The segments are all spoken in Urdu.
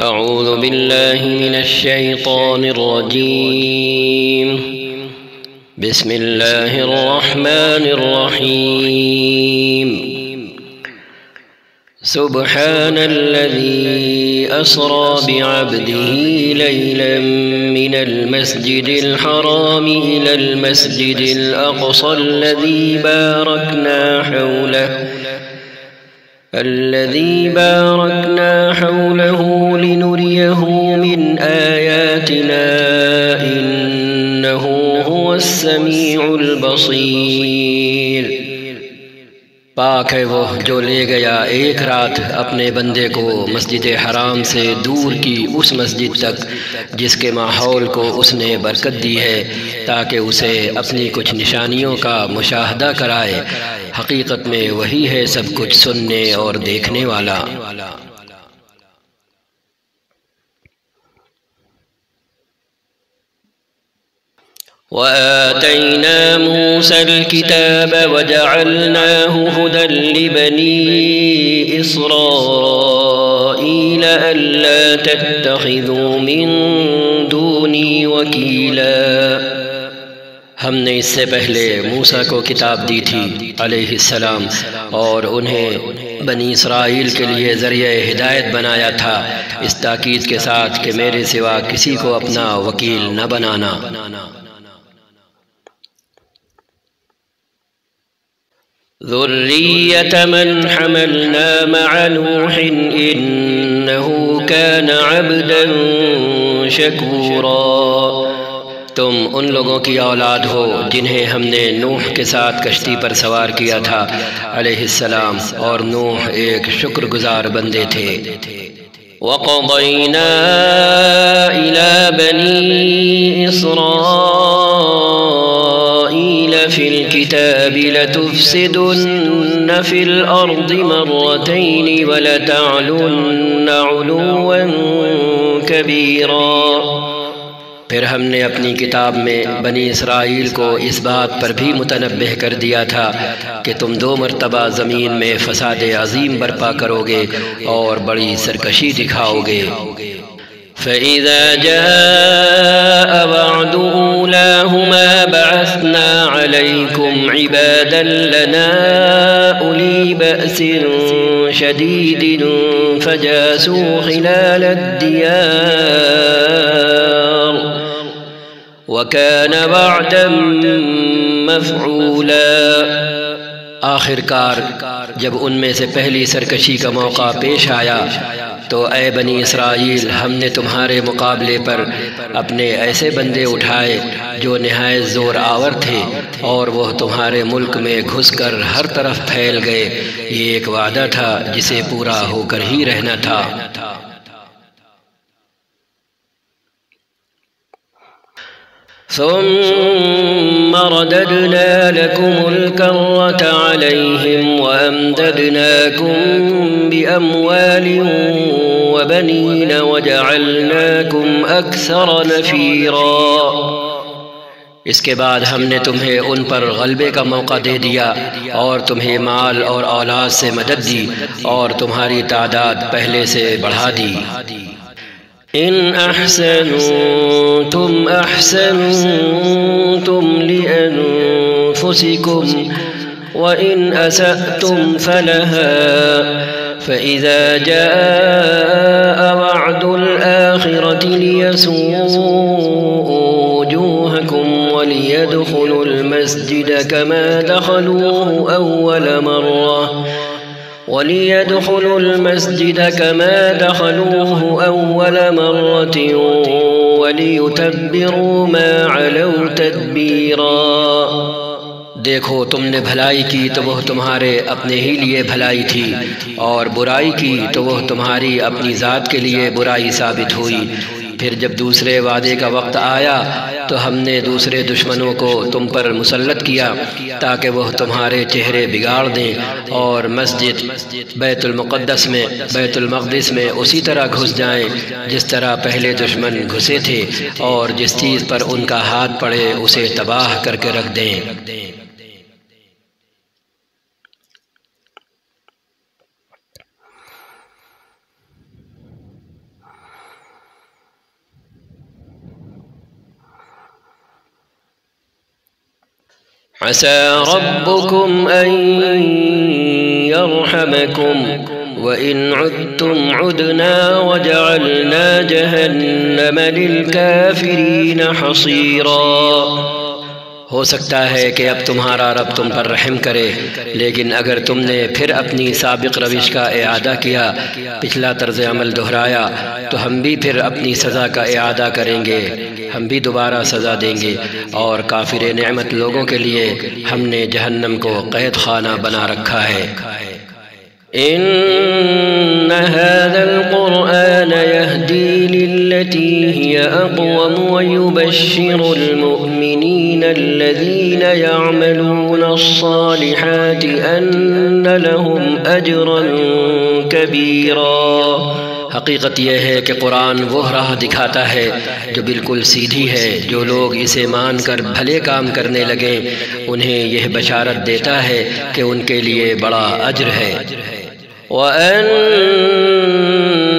أعوذ بالله من الشيطان الرجيم. بسم الله الرحمن الرحيم. سبحان الذي أسرى بعبده ليلا من المسجد الحرام إلى المسجد الأقصى الذي باركنا حوله لنريه من آياتنا إنه هو السميع البصير۔ پاک ہے وہ جو لے گیا ایک رات اپنے بندے کو مسجد حرام سے دور کی اس مسجد تک جس کے ماحول کو اس نے برکت دی ہے تاکہ اسے اپنی کچھ نشانیوں کا مشاہدہ کرائے۔ حقیقت میں وہی ہے سب کچھ سننے اور دیکھنے والا۔ وآتينا موسى الكتاب وجعلناه هدى لبني إسرائيل ألا تتخذوا من دوني وكيلا۔ ہم نے اس سے پہلے موسیٰ کو کتاب دی تھی علیہ السلام اور انہیں بنی اسرائیل کے لیے ذریعہ ہدایت بنایا تھا، اس تاکید کے ساتھ کہ میرے سوا کسی کو اپنا وکیل نہ بنانا۔ ذرية من حملنا مع نوح إنه كان عبدا شكورا۔ تم ان لوگوں کی اولاد ہو جنہیں ہم نے نوح کے ساتھ کشتی پر سوار کیا تھا علیہ السلام، اور نوح ایک شکر گزار بندے تھے۔ وَقَضَيْنَا إِلَى بَنِي إِسرائيل في الكتاب لتفسدن في الأرض مرتين ولتعلن علوا كبيرا۔ پھر ہم نے اپنی کتاب میں بنی اسرائیل کو اس بات پر بھی متنبہ کر دیا تھا کہ تم 2 مرتبہ زمین میں فساد عظیم برپا کرو گے اور بڑی سرکشی دکھاؤ گے۔ فَإِذَا جَاءَ وَعْدُ أُولَاهُمَا بَعَثْنَا عَلَيْكُمْ عِبَادًا لَنَا أُولِي بَأْسٍ شَدِيدٍ فَجَاسُوا خِلَالَ الدِّيَارِ وَكَانَ وَعْدًا مَفْعُولًا۔ آخر کار جب ان میں سے پہلی سرکشی کا موقع پیش آیا تو اے بنی اسرائیل، ہم نے تمہارے مقابلے پر اپنے ایسے بندے اٹھائے جو نہایت زور آور تھے، اور وہ تمہارے ملک میں گھس کر ہر طرف پھیل گئے۔ یہ ایک وعدہ تھا جسے پورا ہو کر ہی رہنا تھا۔ ثم رددنا لكم الكرة عليهم وأمددناكم بأموال وبنين وجعلناكم أكثر نفيرا۔ اس کے بعد ہم نے تمہیں ان پر غلبے کا موقع دے دیا اور تمہیں مال اور اولاد سے مدد دی اور تمہاری تعداد پہلے سے بڑھا دی۔ إن أحسنتم أحسنتم لأنفسكم وإن أسأتم فلها، فإذا جاء وعد الآخرة ليسوءوا وجوهكم وليدخلوا المسجد كما دخلوه أول مرة وليتبروا ما علوا تدبيرا۔ دیکھو تم نے بھلائی کی تو وہ تمہارے اپنے ہی لیے بھلائی تھی، اور برائی کی تو وہ تمہاری اپنی ذات کے لیے برائی ثابت ہوئی۔ پھر جب دوسرے وعدے کا وقت آیا تو ہم نے دوسرے دشمنوں کو تم پر مسلط کیا تاکہ وہ تمہارے چہرے بگاڑ دیں، اور مسجد بیت المقدس میں اسی طرح گھس جائیں جس طرح پہلے دشمن گھسے تھے، اور جس چیز پر ان کا ہاتھ پڑے اسے تباہ کر کے رکھ دیں۔ عسى ربكم أن يرحمكم وإن عدتم عدنا وجعلنا جہنم للكافرین حصیرا۔ ہو سکتا ہے کہ اب تمہارا رب تم پر رحم کرے، لیکن اگر تم نے پھر اپنی سابق روش کا اعادہ کیا، پچھلا طرز عمل دہرایا، تو ہم بھی پھر اپنی سزا کا اعادہ کریں گے، ہم بھی دوبارہ سزا دیں گے، اور کافر نعمت لوگوں کے لیے ہم نے جہنم کو قید خانہ بنا رکھا ہے۔ ان هذا القرآن يهدي للتي هي اقوم ويبشر المؤمنين الذين يعملون الصالحات ان لهم اجرا كبيرا۔ حقیقت یہ ہے کہ قرآن وہ راہ دکھاتا ہے جو بالکل سیدھی ہے، جو لوگ اسے مان کر بھلے کام کرنے لگیں انہیں یہ بشارت دیتا ہے کہ ان کے لیے بڑا اجر ہے۔ وَأَنَّ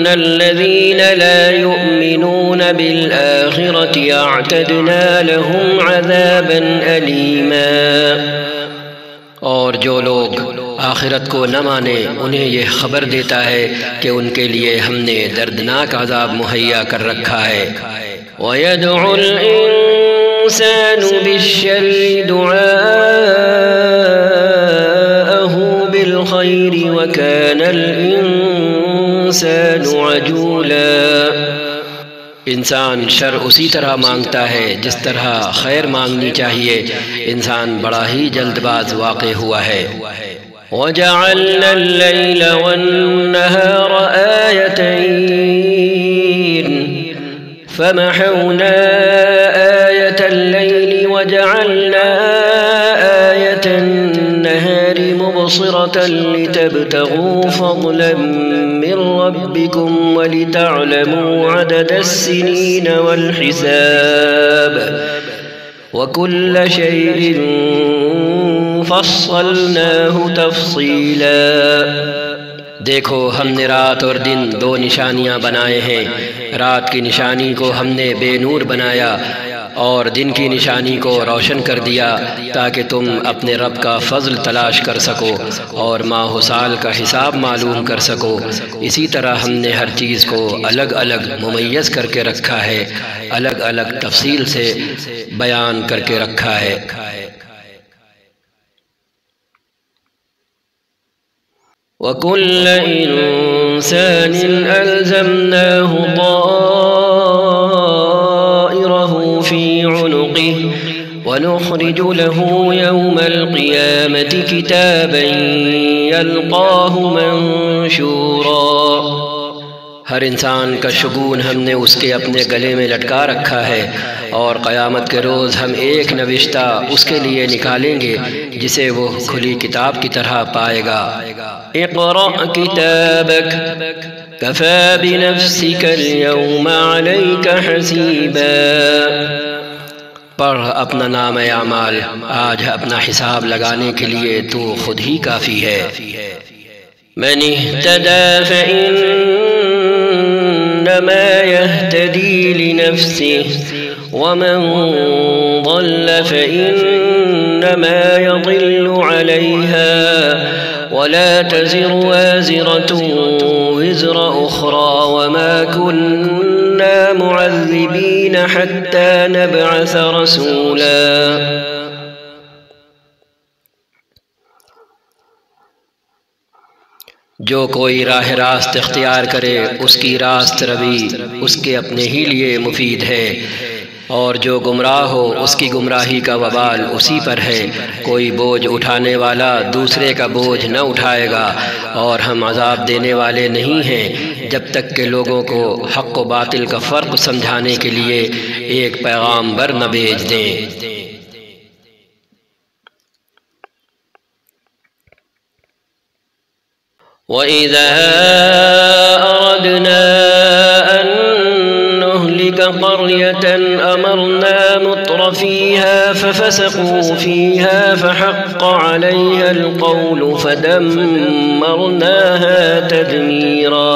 الَّذِينَ لَا يُؤْمِنُونَ بِالْآخِرَةِ أَعْتَدْنَا لَهُمْ عَذَابًا أَلِيمًا، اور جو لوگ آخرت کو نہ مانے انہیں یہ خبر دیتا ہے کہ ان کے لیے ہم نے دردناک عذاب مہیا کر رکھا ہے۔ وَيَدْعُ الْإِنسَانُ بِالشَّرِّ دُعَاءَهُ بِالْخَيْرِ وَكَانَ الْإِنسَانُ عَجُولًا۔ انسان شر اسی طرح مانگتا ہے جس طرح خیر مانگنی چاہیے، انسان بڑا ہی جلد باز واقع ہوا ہے۔ وَجَعَلْنَا اللَّيْلَ وَالنَّهَارَ آيَتَيْنِ فَمَحَوْنَا آيَةَ اللَّيْلِ وَجَعَلْنَا آيَةَ النَّهَارِ مُبْصِرَةً لِتَبْتَغُوا فَضْلًا مِّن رَّبِّكُمْ وَلِتَعْلَمُوا عَدَدَ السِّنِينَ وَالْحِسَابَ وَكُلَّ شَيْءٍ فَصَّلْنَاهُ تَفْصِيلًا۔ دیکھو ہم نے رات اور دن دو نشانیاں بنائے ہیں، رات کی نشانی کو ہم نے بے نور بنایا اور دن کی نشانی کو روشن کر دیا تاکہ تم اپنے رب کا فضل تلاش کر سکو اور ماہ و سال کا حساب معلوم کر سکو۔ اسی طرح ہم نے ہر چیز کو الگ الگ ممیز کر کے رکھا ہے، الگ الگ تفصیل سے بیان کر کے رکھا ہے۔ وَكُلَّ إِنسَانٍ أَلْزَمْنَاهُ طَائِرَهُ فِي عُنُقِهِ وَنُخْرِجُ لَهُ يَوْمَ الْقِيَامَةِ كِتَابًا يَلْقَاهُ مَنشُورًا۔ ہر انسان کا شگون ہم نے اس کے اپنے گلے میں لٹکا رکھا ہے، اور قیامت کے روز ہم ایک نوشتہ اس کے لیے نکالیں گے جسے وہ کھلی کتاب کی طرح پائے گا۔ اقرأ کتابک کفی بنفسک اليوم علیک حسیبا۔ پڑھ اپنا نام اعمال، آج اپنا حساب لگانے کے لیے تو خود ہی کافی ہے۔ من اهتدى فإنما يهتدي لنفسه ومن ضل فإنما يضل عليها ولا تزر وازرة وزر أخرى وما كنا معذبين حتى نبعث رسولا۔ جو کوئی راہ راست اختیار کرے اس کی راست روی اس کے اپنے ہی لیے مفید ہے، اور جو گمراہ ہو اس کی گمراہی کا وبال اسی پر ہے۔ کوئی بوجھ اٹھانے والا دوسرے کا بوجھ نہ اٹھائے گا، اور ہم عذاب دینے والے نہیں ہیں جب تک کہ لوگوں کو حق و باطل کا فرق سمجھانے کے لیے ایک پیغامبر نہ بھیج دیں۔ وَإِذَا أَرَدْنَا أَن نُّهْلِكَ قَرْيَةً أَمَرْنَا مُتْرَفِيهَا فَفَسَقُوا فِيهَا فَحَقَّ عَلَيْهَا الْقَوْلُ فَدَمَّرْنَاهَا تَدْمِيرًا۔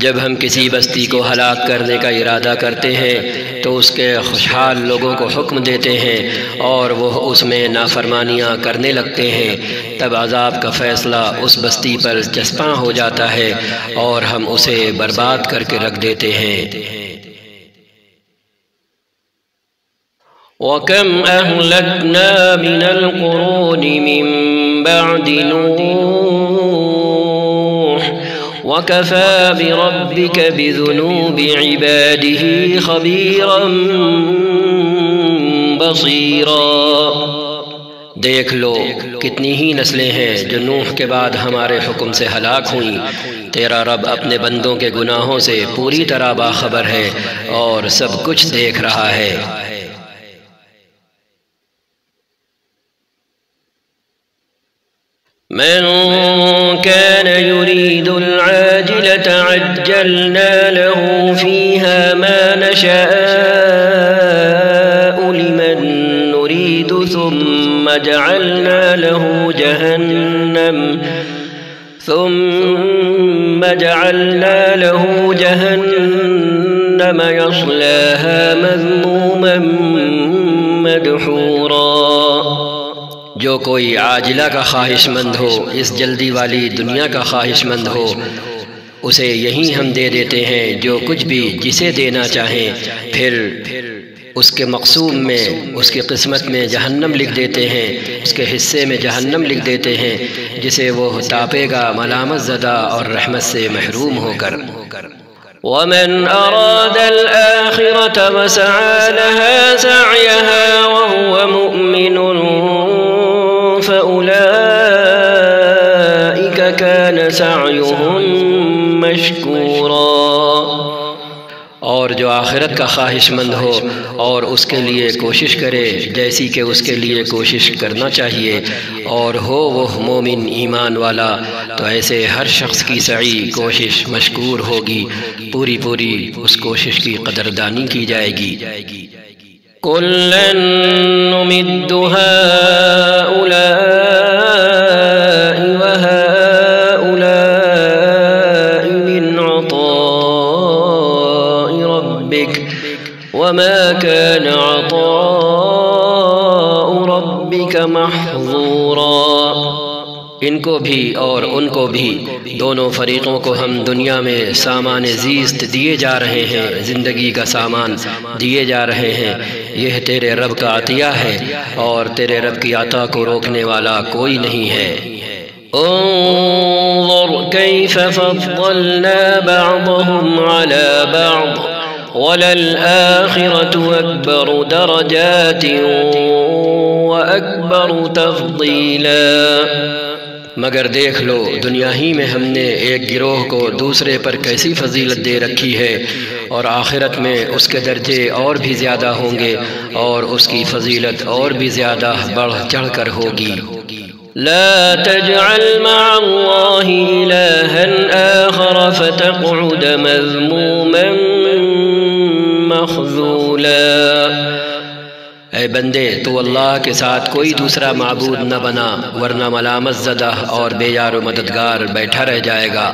جب ہم کسی بستی کو ہلاک کرنے کا ارادہ کرتے ہیں تو اس کے خوشحال لوگوں کو حکم دیتے ہیں اور وہ اس میں نافرمانیاں کرنے لگتے ہیں، تب عذاب کا فیصلہ اس بستی پر چسپاں ہو جاتا ہے اور ہم اسے برباد کر کے رکھ دیتے ہیں۔ وَكَمْ أَهْلَكْنَا مِنَ الْقُرُونِ مِنْ بَعْدِ نُوحٍ وَكَفَى بِرَبِّكَ بِذُنُوبِ عِبَادِهِ خَبِيرًا بَصِيرًا۔ دیکھ لو کتنی ہی نسلیں ہیں جو نوح کے بعد ہمارے حکم سے ہلاک ہوئیں، تیرا رب اپنے بندوں کے گناہوں سے پوری طرح باخبر ہے اور سب کچھ دیکھ رہا ہے۔ من كان يريد العاجلة عجلنا له فيها ما نشاء لمن نريد ثم جعلنا له جهنم يصلاها مذموما مدحورا۔ جو کوئی عاجلہ کا خواہش مند ہو، اس جلدی والی دنیا کا خواہش مند ہو، اسے یہی ہم دے دیتے ہیں جو کچھ بھی جسے دینا چاہیں، پھر اس کے مقسوم میں، اس کی قسمت میں جہنم لکھ دیتے ہیں، اس کے حصے میں جہنم لکھ دیتے ہیں جسے وہ تاپے گا ملامت زدہ اور رحمت سے محروم ہو کر۔ وَمَنْ أَرَادَ الْآخِرَةَ وَسَعَى لَهَا سَعْيَهَا وَهُوَ مُؤْمِنٌ فَأُولَئِكَ كَانَ سَعْيُهُمْ مَشْكُورًا۔ اور جو آخرت کا خواہش مند ہو اور اس کے لیے کوشش کرے جیسی کہ اس کے لیے کوشش کرنا چاہیے، اور ہو وہ مومن ایمان والا، تو ایسے ہر شخص کی سعی کوشش مشکور ہوگی، پوری اس کوشش کی قدردانی کی جائے گی۔ كُلًّا نُمِدُّ هَؤُلَاءِ وَهَؤُلَاءِ مِنْ عَطَاءِ رَبِّكَ وَمَا كَانَ عَطَاءُ رَبِّكَ مَحْظُورًا۔ ان کو بھی اور ان کو بھی، دونوں فریقوں کو ہم دنیا میں سامان زیست دیے جا رہے ہیں، زندگی کا سامان دیے جا رہے ہیں۔ یہ تیرے رب کا عطیہ ہے اور تیرے رب کی عطا کو روکنے والا کوئی نہیں ہے۔ انظر كيف فضلنا بعضهم على بعض وَلَلْآخِرَةُ أَكْبَرُ دَرَجَاتٍ وَأَكْبَرُ تَفْضِيلًا۔ مگر دیکھ لو دنیا ہی میں ہم نے ایک گروہ کو دوسرے پر کیسی فضیلت دے رکھی ہے، اور آخرت میں اس کے درجے اور بھی زیادہ ہوں گے اور اس کی فضیلت اور بھی زیادہ بڑھ چڑھ کر ہوگی۔ لا تجعل مع الله إلها آخر فتقعد مذموما مخذولا۔ اے بندے تو اللہ کے ساتھ کوئی دوسرا معبود نہ بنا، ورنہ ملامت زدہ اور بے یار و مددگار بیٹھا رہ جائے گا۔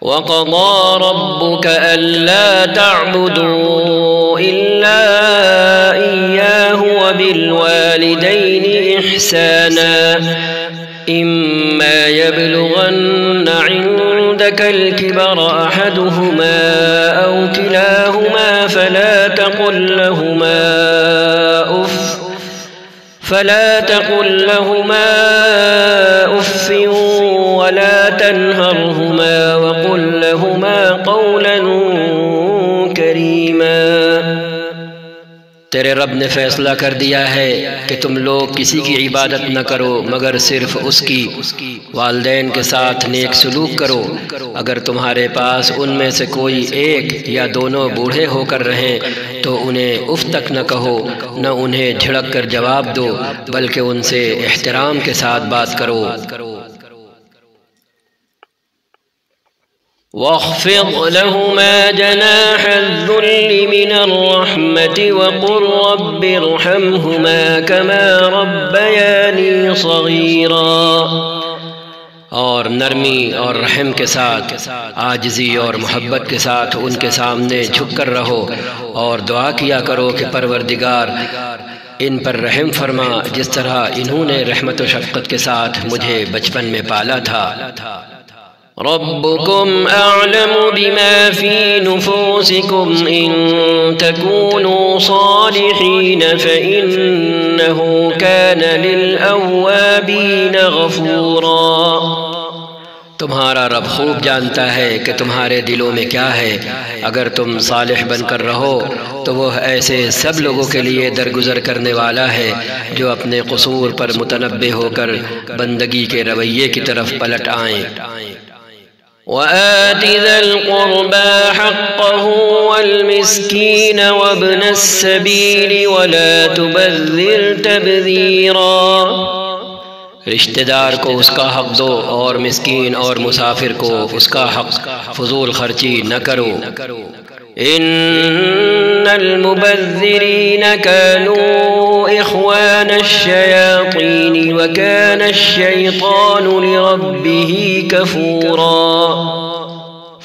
وَقَضَى رَبُّكَ أَلَّا تَعْبُدُوا إِلَّا إِيَّاهُ وَبِالْوَالِدَيْنِ إِحْسَانًا إِمَّا يَبْلُغَنَّ عِندَكَ الْكِبَرَ أَحَدُهُمَا أَوْ كِلَاهُمَا فَلَا تقل لهما أف ولا تنهرهما وقل لهما قولا كريما۔ تیرے رب نے فیصلہ کر دیا ہے کہ تم لوگ کسی کی عبادت نہ کرو مگر صرف اس کی، والدین کے ساتھ نیک سلوک کرو۔ اگر تمہارے پاس ان میں سے کوئی ایک یا دونوں بوڑھے ہو کر رہیں تو انہیں اف تک نہ کہو، نہ انہیں جھڑک کر جواب دو، بلکہ ان سے احترام کے ساتھ بات کرو۔ واخفض لهما جناح الذل من الرحمة وقل رب ارحمهما كما ربياني صغيرا۔ اور نرمی اور رحم کے ساتھ، عاجزی اور محبت کے ساتھ ان کے سامنے جھک کر رہو، اور دعا کیا کرو کہ پروردگار ان پر رحم فرما جس طرح انہوں نے رحمت و شفقت کے ساتھ مجھے بچپن میں پالا تھا۔ ربكم أعلم بما في نفوسكم إن تكونوا صالحين فإنه كان للأوابين غفورا۔ تمہارا رب خوب جانتا ہے کہ تمہارے دلوں میں کیا ہے، اگر تم صالح بن کر رہو تو وہ ایسے سب لوگوں کے لیے درگزر کرنے والا ہے جو اپنے قصور پر متنبہ ہو کر بندگی کے رویے کی طرف پلٹ آئیں۔ وآت ذا القربى حقه والمسكين وابن السبيل ولا تبذر تبذيرا۔ رشتہ دار کو اس کا حق دو اور مسکین اور مسافر کو اس کا حق، فضول خرچی نہ کرو۔ ان المبذرین كانوا اخوان الشیاطین وكان الشیطان لربه کفورا۔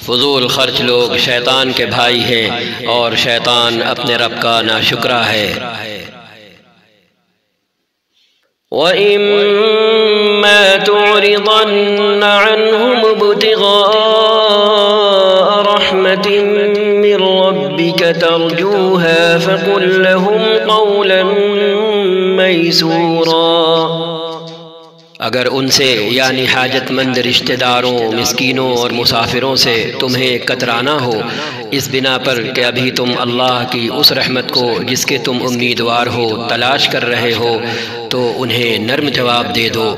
فضول خرچ لوگ شیطان کے بھائی ہیں اور شیطان اپنے رب کا ناشکرا ہے۔ وَإِمَّا تُعْرِضَنَّ عَنْهُمُ ابْتِغَاءَ رَحْمَةٍ مِّن رَّبِّكَ تَرْجُوهَا فَقُل لَّهُمْ قَوْلًا مَّيْسُورًا۔ اگر ان سے یعنی حاجت مند رشتہ داروں، مسکینوں اور مسافروں سے تمہیں کترانا ہو اس بنا پر کہ ابھی تم اللہ کی اس رحمت کو جس کے تم امیدوار ہو تلاش کر رہے ہو تو انہیں نرم جواب دے دو۔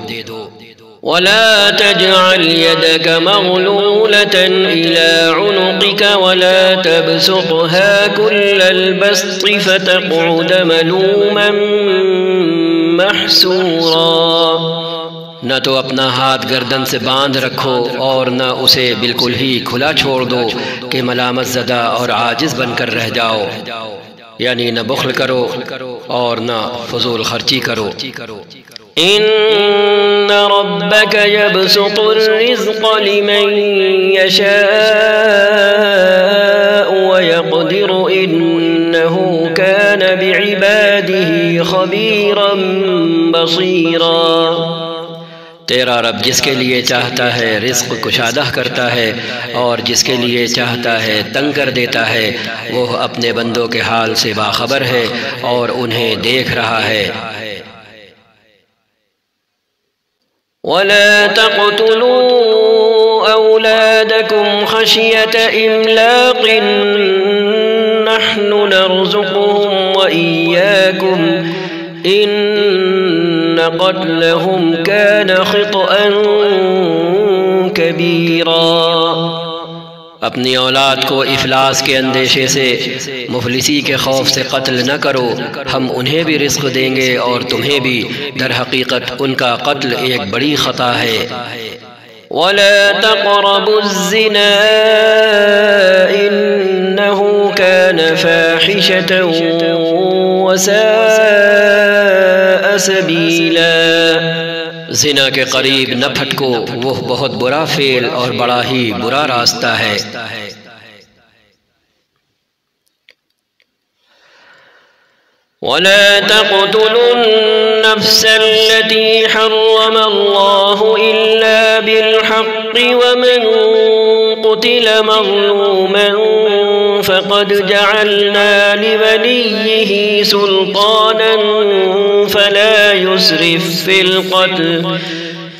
ولا تجعل يدك مغلولة إلى عنقك ولا تبسطها كل البسط فتقعد ملوما محسورا۔ نہ تو اپنا ہاتھ گردن سے باندھ رکھو اور نہ اسے بالکل ہی کھلا چھوڑ دو کہ ملامت زدہ اور عاجز بن کر رہ جاؤ، یعنی نہ بخل کرو اور نہ فضول خرچی کرو۔ ان ربك يبسط الرزق لمن يشاء ويقدر انه كان بعباده خبيرا بصيرا۔ تیرا رب جس کے لیے چاہتا ہے رزق کشادہ کرتا ہے اور جس کے لیے چاہتا ہے تنگ کر دیتا ہے، وہ اپنے بندوں کے حال سے باخبر ہے اور انہیں دیکھ رہا ہے۔ ولا تقتلوا أولادكم خشية إملاق نحن نرزقهم وإياكم إن قتلهم كان خطأ كبيرا۔ اپنی اولاد کو افلاس کے اندیشے سے، مفلسی کے خوف سے قتل نہ کرو، ہم انہیں بھی رزق دیں گے اور تمہیں بھی، در حقیقت ان کا قتل ایک بڑی خطا ہے۔ ولا تقربوا الزنا إنه كان فاحشة وساء سبيلا۔ زنا کے قریب نہ پھٹکو، وہ بہت برا فعل اور بڑا ہی برا راستہ ہے۔ ولا تقتلوا النفس التي حرم الله إلا بالحق ومن قتل مظلوما فقد جعلنا لوليه سلطانا فلا يسرف في القتل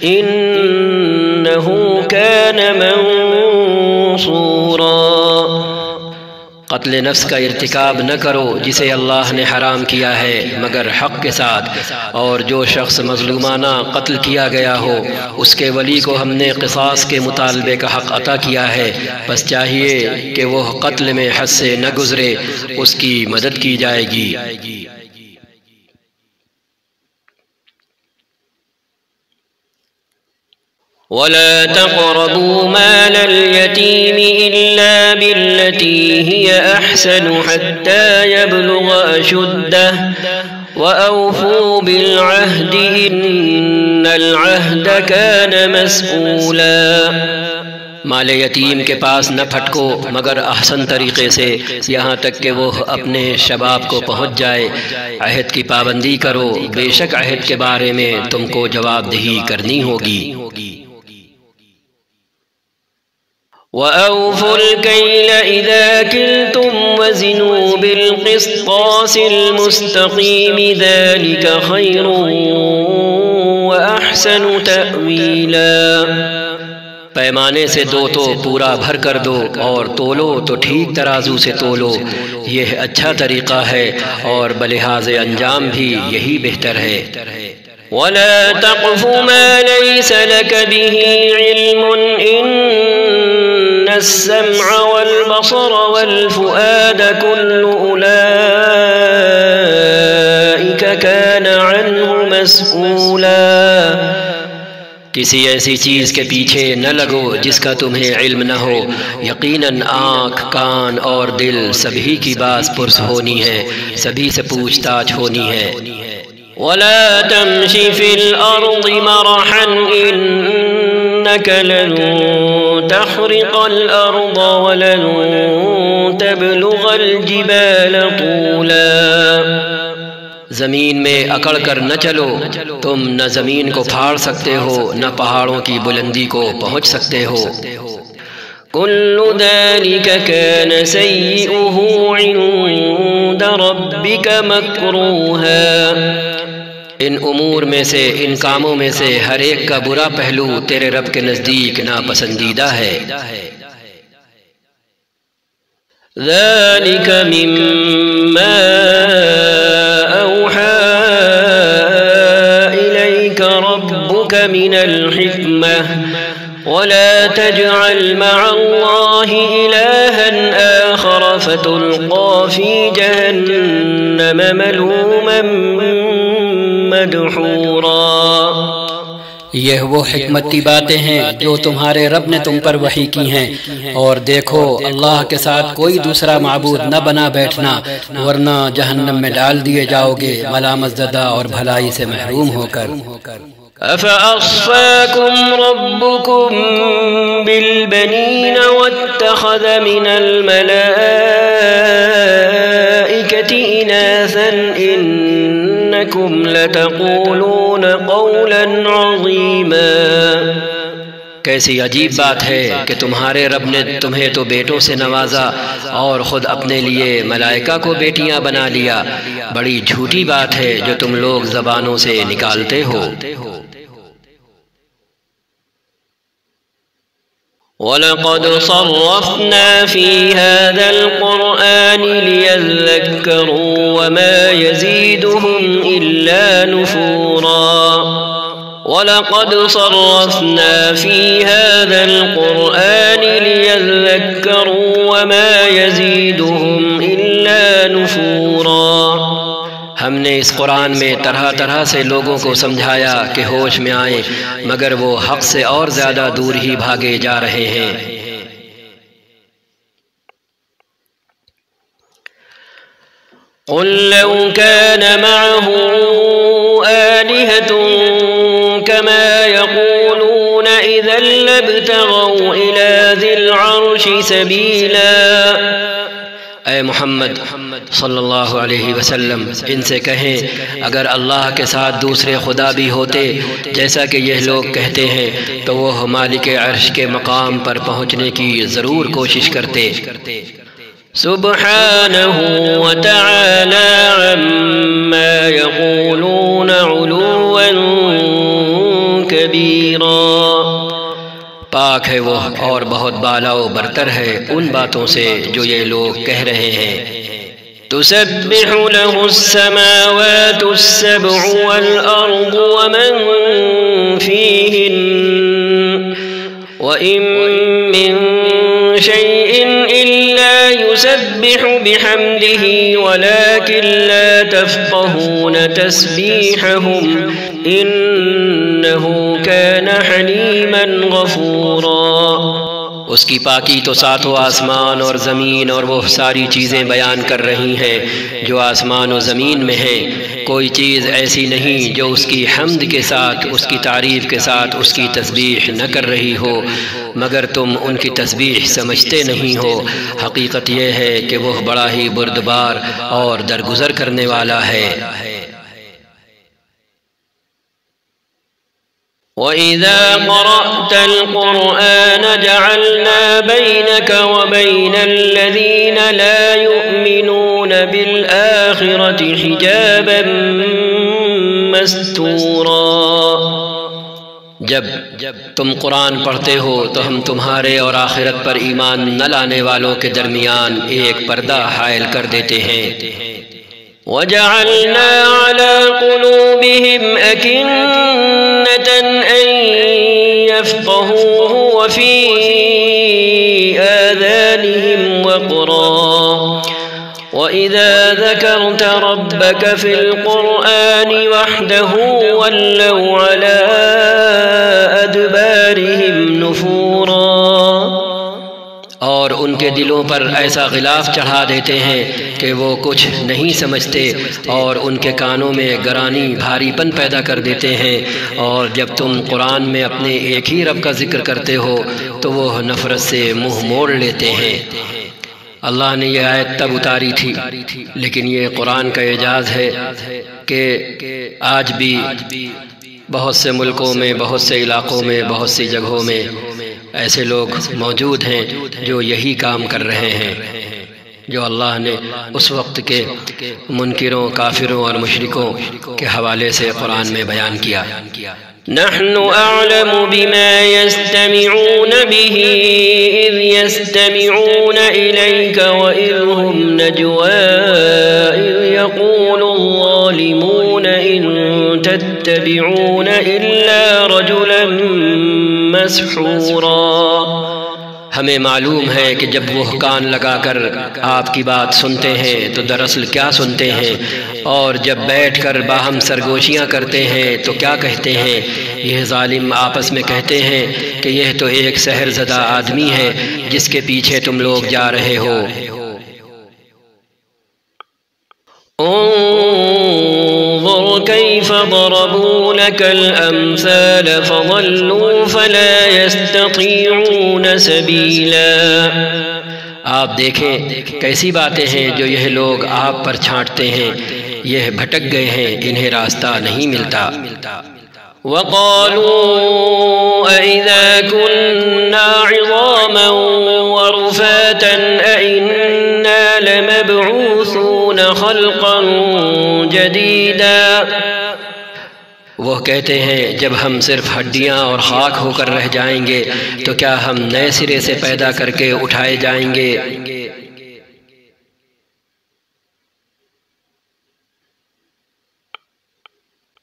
إنه كان منصورا۔ قتل نفس کا ارتکاب نہ کرو جسے اللہ نے حرام کیا ہے مگر حق کے ساتھ، اور جو شخص مظلومانہ قتل کیا گیا ہو اس کے ولی کو ہم نے قصاص کے مطالبے کا حق عطا کیا ہے، بس چاہیے کہ وہ قتل میں حد سے نہ گزرے، اس کی مدد کی جائے گی۔ ولا تقربوا مال اليتيم إلا بالتي هي أحسن حتى يبلغ أشده وأوفوا بالعهد إن العهد كان مسئولا۔ مال یتیم کے پاس نہ پھٹکو مگر احسن طریقے سے، یہاں تک کہ وہ اپنے شباب کو پہنچ جائے۔ عہد کی پابندی کرو، بے شک عہد کے بارے میں تم کو جواب دہی کرنی ہوگی۔ وَأَوْفُوا الْكَيْلَ إِذَا كِلْتُمْ وَزِنُوا بِالْقِسْطَاسِ الْمُسْتَقِيمِ ذَلِكَ خَيْرٌ وَأَحْسَنُ تَأْوِيلًا۔ پیمانے سے دو تو پورا بھر کر دو، اور تولو تو ٹھیک ترازو سے تولو، یہ اچھا طریقہ ہے، اور بلحاظ انجام بھی یہی بہتر ہے۔ وَلَا تَقْفُ مَا لَيْسَ لَكَ بِهِ عِلْمٌ إِنَّ السَّمْعَ وَالْبَصَرَ وَالْفُؤَادَ كُلُّ أُولَئِكَ كَانَ عَنْهُ مسئولا۔ کسی ایسی چیز کے پیچھے نہ لگو جس کا تمہیں علم نہ ہو، یقیناً آنکھ، کان اور دل سبھی کی باز پرس ہونی ہے، سبھی سے پوچھ تاچھ ہونی ہے۔ وَلَا تَمْشِ فِي الْأَرْضِ مَرَحًا إِنَّكَ لَن تَخْرِقَ الْأَرْضَ وَلَن تَبْلُغَ الْجِبَالَ طُولًا۔ زمین میں اکڑ کر نہ چلو، تم نہ زمین کو پھاڑ سکتے ہو نہ پہاڑوں کی بلندی کو پہنچ سکتے ہو۔ كل ذلك كان سيئه عند ربك مكروها۔ ان امور میں سے، ان کاموں میں سے ہر ایک کا برا پہلو تیرے رب کے نزدیک ناپسندیدہ ہے۔ ذلك مما ربك من الحكمة ولا تجعل مع الله إلها آخر فتلقى في جهنم ملوما مدحورا۔ یہ وہ حکمتی باتیں ہیں جو تمہارے رب نے تم پر وحی کی ہیں، اور دیکھو اللہ کے ساتھ کوئی دوسرا معبود نہ بنا بیٹھنا، ورنہ جہنم میں ڈال دیے جاؤ گے ملامت زدہ اور بھلائی سے محروم ہو کر۔ أَفَأَصْفَاكُمْ رَبُّكُمْ بِالْبَنِينَ وَاتَّخَذَ مِنَ الْمَلَائِكَةِ إِنَاثًا إِنَّكُمْ لَتَقُولُونَ قَوْلًا عَظِيمًا۔ کیسی عجیب بات ہے کہ تمہارے رب نے تمہیں تو بیٹوں سے نوازا اور خود اپنے لیے ملائکہ کو بیٹیاں بنا لیا، بڑی جھوٹی بات ہے جو تم لوگ زبانوں سے نکالتے ہو۔ وَلَقَدْ صَرَّفْنَا فِي هَذَا الْقُرْآنِ لِيَذَّكَّرُوا وَمَا يَزِيدُهُمْ إِلَّا نُفُورًا۔ وَلَقَدْ صَرَّفْنَا فِي هَذَا الْقُرْآنِ لِيَذَّكَّرُوا وَمَا يَزِيدُهُمْ إِلَّا نُفُورًا۔ ہم نے اس قرآن میں طرح طرح سے لوگوں کو سمجھایا کہ ہوش میں آئیں، مگر وہ حق سے اور زیادہ دور ہی بھاگے جا رہے ہیں۔ قُل لَّوْ كَانَ مَعَهُ آلِهَةٌ كَمَا يَقُولُونَ إِذًا لَّابْتَغَوْا إِلَىٰ ذِي الْعَرْشِ سَبِيلًا۔ اے محمد صلی اللہ علیہ وسلم، ان سے کہیں اگر اللہ کے ساتھ دوسرے خدا بھی ہوتے جیسا کہ یہ لوگ کہتے ہیں تو وہ مالک عرش کے مقام پر پہنچنے کی ضرور کوشش کرتے۔ سبحانہ وتعالی عما یقولون علوا کبیرا۔ پاک ہے وہ اور بہت بالا و برتر ہے ان باتوں سے جو یہ لوگ کہہ رہے ہیں۔ تسبح له السماوات السبع والأرض ومن فيهن وإن من شيء إلا يسبح بحمده ولكن لا تفقهون تسبيحهم إنه كان حليما غفورا۔ اس کی پاکی تو ساتوں آسمان اور زمین اور وہ ساری چیزیں بیان کر رہی ہیں جو آسمان و زمین میں ہیں۔ کوئی چیز ایسی نہیں جو اس کی حمد کے ساتھ، اس کی تعریف کے ساتھ اس کی تسبیح نہ کر رہی ہو، مگر تم ان کی تسبیح سمجھتے نہیں ہو۔ حقیقت یہ ہے کہ وہ بڑا ہی بردبار اور درگزر کرنے والا ہے۔ وَإِذَا قَرَأْتَ الْقُرْآنَ جَعَلْنَا بَيْنَكَ وَبَيْنَ الَّذِينَ لَا يُؤْمِنُونَ بِالْآخِرَةِ حِجَابًا مَسْتُورًا۔ جب تم قرآن پڑھتے ہو تو ہم تمہارے اور آخرت پر ایمان نہ لانے والوں کے درمیان ایک پردہ حائل کر دیتے ہیں۔ وَجَعَلْنَا عَلَى قُلُوبِهِمْ أَكِنَّةً أَن يَفْقَهُوهُ وَفِي آذَانِهِمْ وَقْرًا وَإِذَا ذَكَرْتَ رَبَّكَ فِي الْقُرْآنِ وَحْدَهُ وَلَّوْا عَلَى أَدْبَارِهِمْ نُفُورًا۔ اور ان کے دلوں پر ایسا غلاف چڑھا دیتے ہیں کہ وہ کچھ نہیں سمجھتے، اور ان کے کانوں میں گرانی بھاری پن پیدا کر دیتے ہیں، اور جب تم قرآن میں اپنے ایک ہی رب کا ذکر کرتے ہو تو وہ نفرت سے منہ موڑ لیتے ہیں۔ اللہ نے یہ آیت تب اتاری تھی، لیکن یہ قرآن کا اعجاز ہے کہ آج بھی بہت سے ملکوں میں، بہت سے علاقوں میں، بہت سی جگہوں میں ایسے لوگ موجود ہیں جو یہی کام کر رہے ہیں جو اللہ نے اس وقت کے منکروں، کافروں اور مشرکوں کے حوالے سے قرآن میں بیان کیا۔ نحن أعلم بما يستمعون به إذ يستمعون إليك وإذ هم نجوى إذ يقول الظالمون إن تتبعون إلا رجلا مسحورا۔ ہمیں معلوم ہے کہ جب وہ کان لگا کر آپ کی بات سنتے ہیں تو دراصل کیا سنتے ہیں، اور جب بیٹھ کر باہم سرگوشیاں کرتے ہیں تو کیا کہتے ہیں۔ یہ ظالم آپس میں کہتے ہیں کہ یہ تو ایک سحر زدہ آدمی ہے جس کے پیچھے تم لوگ جا رہے ہو۔ انظر كيف ضربوا لك الأمثال فضلوا فلا يستطيعون سبيلا۔ آپ دیکھیں کیسی باتیں ہیں جو یہ لوگ آپ پر چھانٹتے ہیں، یہ بھٹک گئے ہیں، انہیں راستہ نہیں ملتا۔ وقالوا أئذا كنا عظاما ورفاتا أئنا لمبعوثون خلقا جديدا۔ وہ کہتے ہیں جب ہم صرف ہڈیاں اور خاک ہو کر رہ جائیں گے تو کیا ہم نئے سرے سے پیدا کر کے اٹھائے جائیں گے۔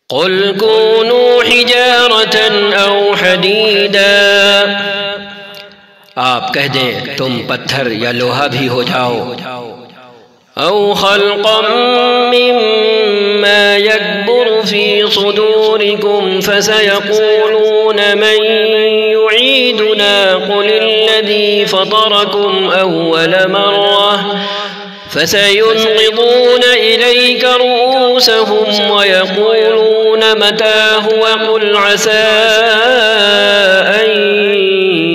قل كونوا حجارة أو حديدا۔ آپ کہہ دیں تم پتھر یا لوہا بھی ہو جاؤ۔ أو خلقا مما يكبر في صدوركم فسيقولون من يعيدنا قل الذي فطركم أول مرة فسينغضون إليك رؤوسهم ويقولون متى هو قل عسى أن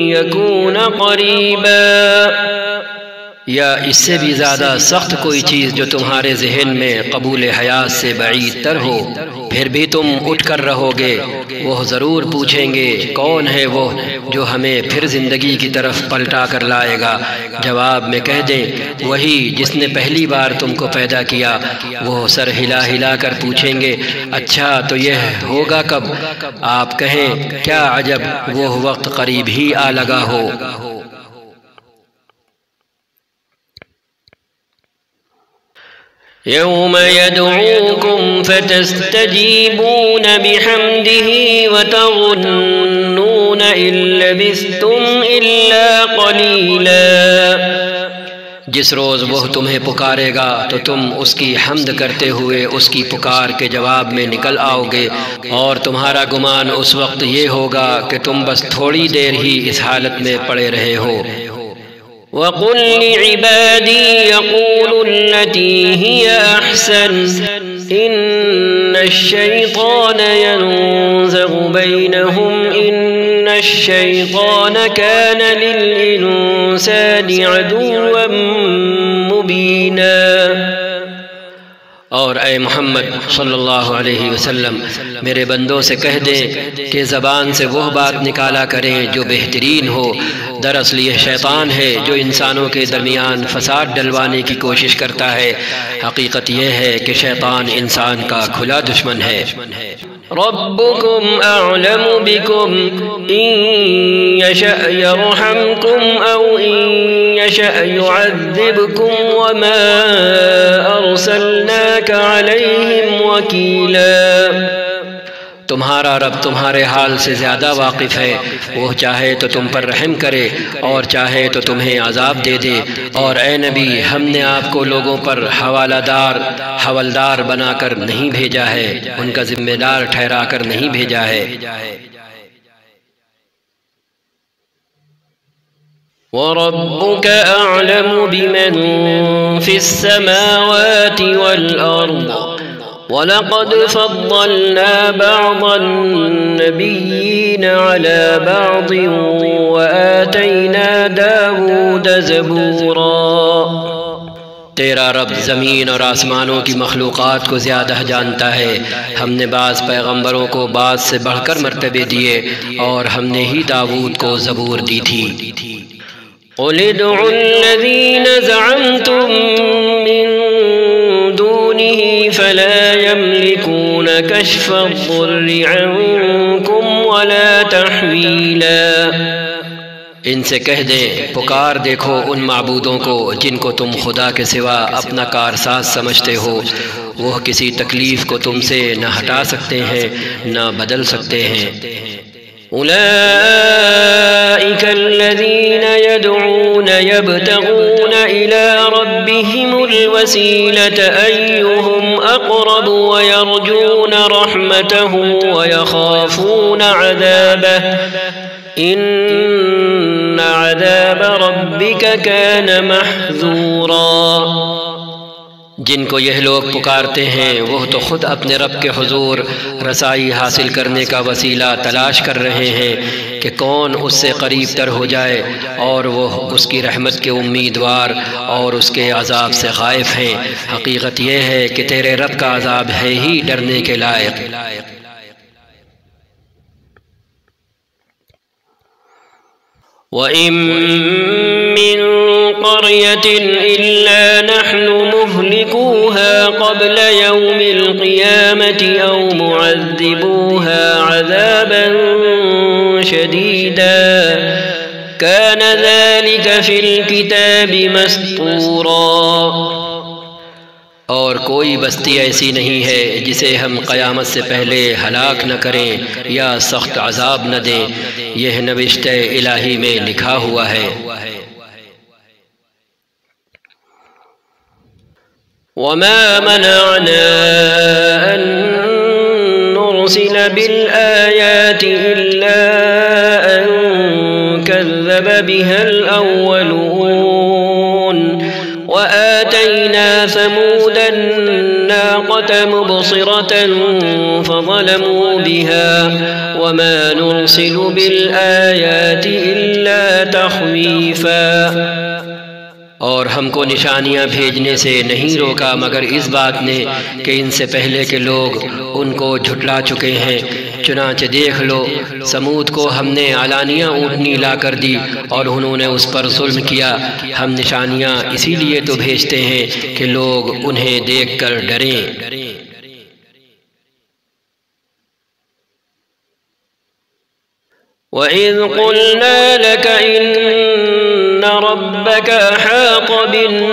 يكون قريبا۔ یا اس سے بھی زیادہ سخت کوئی چیز جو تمہارے ذہن میں قبول حیات سے بعید تر ہو، پھر بھی تم اٹھ کر رہو گے۔ وہ ضرور پوچھیں گے کون ہے وہ جو ہمیں پھر زندگی کی طرف پلٹا کر لائے گا۔ جواب میں کہہ دیں وہی جس نے پہلی بار تم کو پیدا کیا۔ وہ سر ہلا ہلا کر پوچھیں گے اچھا تو یہ ہوگا کب؟ آپ کہیں کیا عجب وہ وقت قریب ہی آ لگا ہو۔ يوم يدعوكم فتستجيبون بحمده وتظنون إن لبثتم إلا قليلا۔ جس روز وہ تمہیں پکارے گا تو تم اس کی حمد کرتے ہوئے اس کی پکار کے جواب میں نکل آؤ گے، اور تمہارا گمان اس وقت یہ ہوگا کہ تم بس تھوڑی دیر ہی اس حالت میں پڑے رہے ہو۔ وَقُلْ لِعِبَادِي يَقُولُوا الَّتِي هِيَ أَحْسَنُ إِنَّ الشَّيْطَانَ يَنزَغُ بَيْنَهُمْ إِنَّ الشَّيْطَانَ كَانَ لِلْإِنسَانِ عَدُوًّا مُبِينًا۔ اور اے محمد صلی اللہ علیہ وسلم میرے بندوں سے کہہ دیں کہ زبان سے وہ بات نکالا کریں جو بہترین ہو، دراصل یہ شیطان ہے جو انسانوں کے درمیان فساد ڈلوانے کی کوشش کرتا ہے۔ حقیقت یہ ہے کہ شیطان انسان کا کھلا دشمن ہے۔ ربكم أعلم بكم إن يشأ يرحمكم أو إن يشأ يعذبكم وما أرسلناك عليهم وكيلا۔ تمہارا رب تمہارے حال سے زیادہ واقف ہے، وہ چاہے تو تم پر رحم کرے اور چاہے تو تمہیں عذاب دے دے، اور اے نبی ہم نے آپ کو لوگوں پر حوالدار بنا کر نہیں بھیجا ہے، ان کا ذمہ دار ٹھہرا کر نہیں بھیجا ہے۔ وَرَبُّكَ أَعْلَمُ بِمَنْ فِي السَّمَاوَاتِ وَالْأَرْضِ وَلَقَدْ فَضَّلْنَا بَعْضَ النَّبِيِّينَ عَلَى بَعْضٍ وَآتَيْنَا دَاوُودَ زَبُورًا۔ تیرا رب زمین اور آسمانوں کی مخلوقات کو زیادہ جانتا ہے، ہم نے بعض پیغمبروں کو بعض سے بڑھ کر مرتبے دیے اور ہم نے ہی داود کو زبور دی تھی۔ قُلِ ادْعُوا الَّذِينَ زَعَمْتُم مِّن دُونِهِ فَلَا يَمْلِكُونَ كَشْفَ الضُّرِّ عَنكُمْ وَلَا تَحْوِيلًا۔ ان سے کہہ دیں پکار دیکھو ان معبودوں کو جن کو تم خدا کے سوا اپنا کارساز سمجھتے ہو، وہ کسی تکلیف کو تم سے نہ ہٹا سکتے ہیں نہ بدل سکتے ہیں۔ أولئك الذين يدعون يبتغون إلى ربهم الوسيلة أيهم أقرب ويرجون رحمته ويخافون عذابه إن عذاب ربك كان محذورا۔ جن کو یہ لوگ پکارتے ہیں وہ تو خود اپنے رب کے حضور رسائی حاصل کرنے کا وسیلہ تلاش کر رہے ہیں کہ کون اس سے قریب تر ہو جائے، اور وہ اس کی رحمت کے امیدوار اور اس کے عذاب سے خائف ہیں۔ حقیقت یہ ہے کہ تیرے رب کا عذاب ہے ہی ڈرنے کے لائق۔ وَإِن مِّن قَرْيَةٍ إِلَّا نَحْنُ مُهْلِكُوهَا قَبْلَ يَوْمِ الْقِيَامَةِ أَوْ مُعَذِّبُوهَا عَذَابًا شَدِيدًا كَانَ ذَلِكَ فِي الْكِتَابِ مَسْطُورًا۔ اور کوئی بستی ایسی نہیں ہے جسے ہم قیامت سے پہلے ہلاک نہ کریں یا سخت عذاب نہ دیں، یہ نوشتہ الہی میں لکھا ہوا ہے۔ وَمَا مَنَعْنَا أَن نُرْسِلَ بِالْآيَاتِ إِلَّا أَن كَذَّبَ بِهَا الْأَوَّلُونَ وَآتَيْنَا ثَمُودَ النَّاقَةَ مُبْصِرَةً فَظَلَمُوا بِهَا وَمَا نُرْسِلُ بِالْآيَاتِ إِلَّا تَخْوِيفًا۔ اور ہم کو نشانیاں بھیجنے سے نہیں روکا مگر اس بات نے کہ ان سے پہلے کے لوگ ان کو جھٹلا چکے ہیں۔ چنانچہ دیکھ لو سمود کو ہم نے علانیہ اونٹنی لا کر دی اور انہوں نے اس پر ظلم کیا۔ ہم نشانیاں اسی لیے تو بھیجتے ہیں کہ لوگ انہیں دیکھ کر ڈریں۔ وَإِذْ قُلْنَا لَكَ إِنَّ رَبَّكَ أَحَاطَ بِالنَّاسِ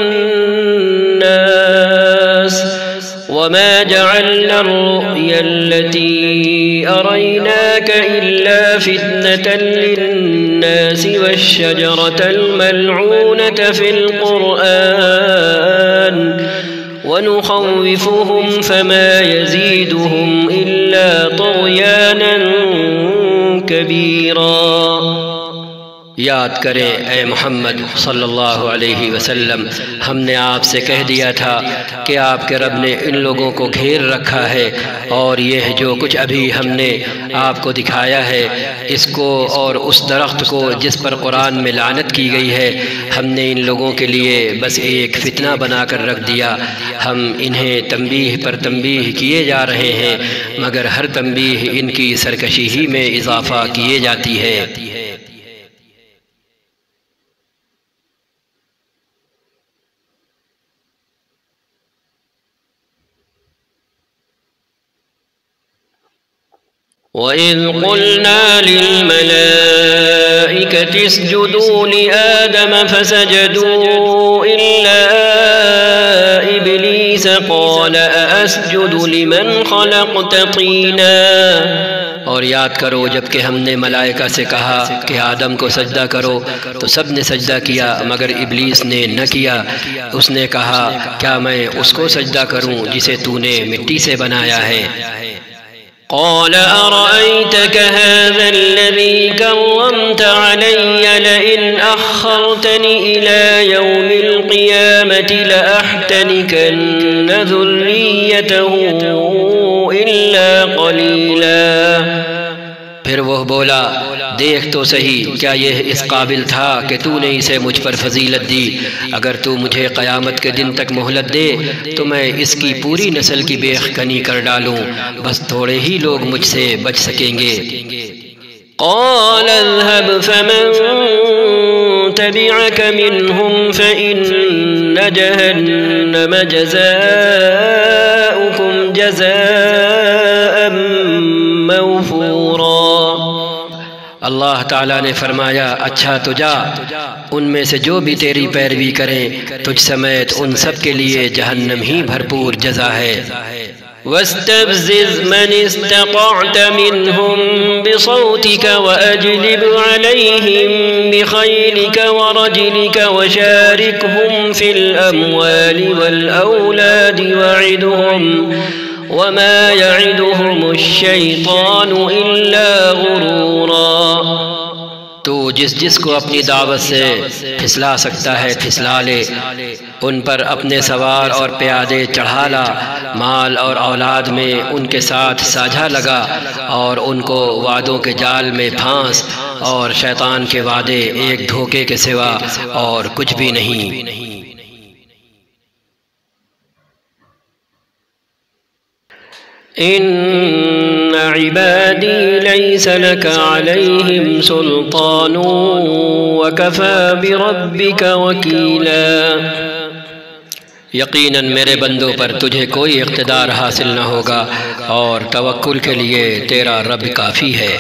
وَمَا جَعَلْنَا الرُّؤْيَا الَّتِي أَرَيْنَاكَ إِلَّا فتنة للناس والشجرة الملعونة في القرآن ونخوفهم فما يزيدهم إلا طغيانا كبيرا۔ یاد کریں اے محمد صلی اللہ علیہ وسلم، ہم نے آپ سے کہہ دیا تھا کہ آپ کے رب نے ان لوگوں کو گھیر رکھا ہے، اور یہ جو کچھ ابھی ہم نے آپ کو دکھایا ہے، اس کو اور اس درخت کو جس پر قرآن میں لعنت کی گئی ہے، ہم نے ان لوگوں کے لیے بس ایک فتنہ بنا کر رکھ دیا۔ ہم انہیں تنبیہ پر تنبیہ کیے جا رہے ہیں، مگر ہر تنبیہ ان کی سرکشی ہی میں اضافہ کیے جاتی ہے۔ وَإِذْ قُلْنَا لِلْمَلَائِكَةِ اسْجُدُوا لِآدَمَ فَسَجَدُوا إِلَّا إِبْلِيسَ قَالَ أَأَسْجُدُ لِمَنْ خَلَقْتَ طِينًا۔ اور یاد کرو جب کہ ہم نے ملائکہ سے کہا کہ آدم کو سجدہ کرو تو سب نے سجدہ کیا مگر ابلیس نے نہ کیا۔ اس نے کہا کیا میں اس کو سجدہ کروں جسے تو نے مٹی سے بنایا ہے؟ قال أرأيتك هذا الذي كرمت علي لئن أخرتني إلى يوم القيامة لأحتنكن ذريته إلا قليلا۔ پھر وہ بولا دیکھ تو صحیح کیا یہ اس قابل تھا کہ تو نے اسے مجھ پر فضیلت دی؟ اگر تو مجھے قیامت کے دن تک مہلت دے تو میں اس کی پوری نسل کی بیخ کنی کر ڈالوں، بس تھوڑے ہی لوگ مجھ سے بچ سکیں گے۔ قال اذهب فمن تبعك منهم فإن جهنم جزاؤكم جزاء موفورا۔ اللہ تعالیٰ نے فرمایا اچھا تو جا، ان میں سے جو بھی تیری پیروی کریں تجھ سمیت ان سب کے لیے جہنم ہی بھرپور جزا ہے۔ واستفزز من استطعت منهم بصوتك وأجلب عليهم بخيلك ورجلك وشاركهم في الأموال والأولاد وعدهم وما يعدهم الشيطان إلا غرورا۔ تو جس کو اپنی دعوت سے پھسلا سکتا ہے پھسلا لے، ان پر اپنے سوار اور پیادے چڑھا لا، مال اور اولاد میں ان کے ساتھ ساجھا لگا اور ان کو وعدوں کے جال میں پھانس، اور شیطان کے وعدے ایک دھوکے کے سوا اور کچھ بھی نہیں۔ إن عبادي ليس لك عليهم سلطان وكفى بربك وكيلا۔ یقیناً میرے بندوں پر تجھے کوئی اقتدار حاصل نہ ہوگا اور توکل کے لیے تیرا رب کافی ہے۔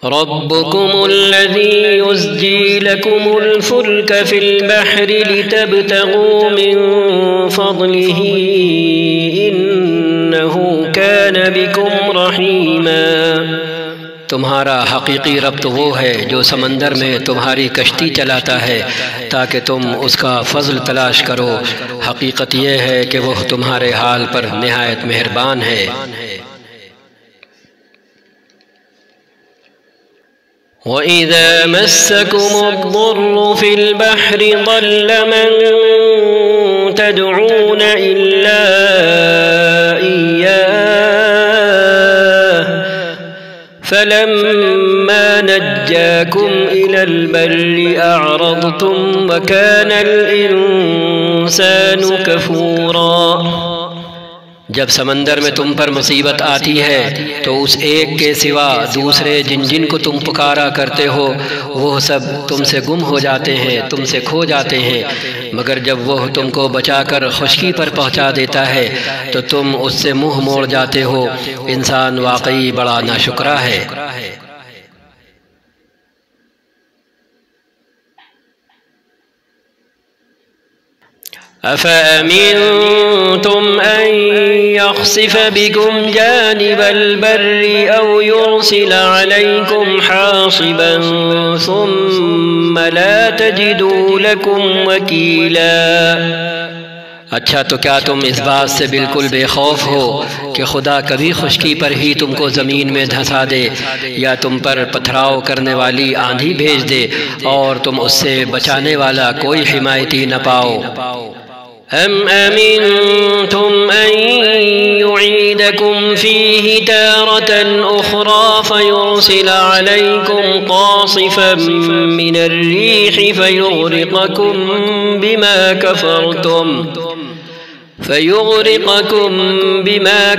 ربكم الذي يزجي لكم الفلك في البحر لتبتغوا من فضله إنه كان بكم رحيما۔ تمہارا حقیقی رب تو وہ ہے جو سمندر میں تمہاری کشتی چلاتا ہے تاکہ تم اس کا فضل تلاش کرو، حقیقت یہ ہے کہ وہ تمہارے حال پر نہایت مہربان ہے۔ وَإِذَا مَسَّكُمُ الضُّرُّ فِي الْبَحْرِ ضَلَّ مَن تَدْعُونَ إِلَّا إِيَّاهُ فَلَمَّا نَجَّاكُمْ إِلَى الْبَرِّ أَعْرَضْتُمْ وَكَانَ الْإِنسَانُ كَفُورًا۔ جب سمندر میں تم پر مصیبت آتی ہے تو اس ایک کے سوا دوسرے جن کو تم پکارا کرتے ہو وہ سب تم سے گم ہو جاتے ہیں، تم سے کھو جاتے ہیں، مگر جب وہ تم کو بچا کر خشکی پر پہنچا دیتا ہے تو تم اس سے منہ موڑ جاتے ہو۔ انسان واقعی بڑا ناشکرا ہے۔ أفأمنتم أن يخسف بكم جانب البر أو يرسل عليكم حاصبا ثم لا تجدوا لكم وكيلا۔ اچھا تو کیا تم اس بات سے بالکل بے خوف ہو کہ خدا کبھی خشکی پر ہی تم کو زمین میں دھنسا دے یا تم پر پتھراؤ کرنے والی آندھی بھیج دے اور تم اس سے بچانے والا کوئی حمایتی نہ پاؤ؟ أم أمنتم أن يعيدكم فيه تارة أخرى فيرسل عليكم قاصفا من الريح فيغرقكم بما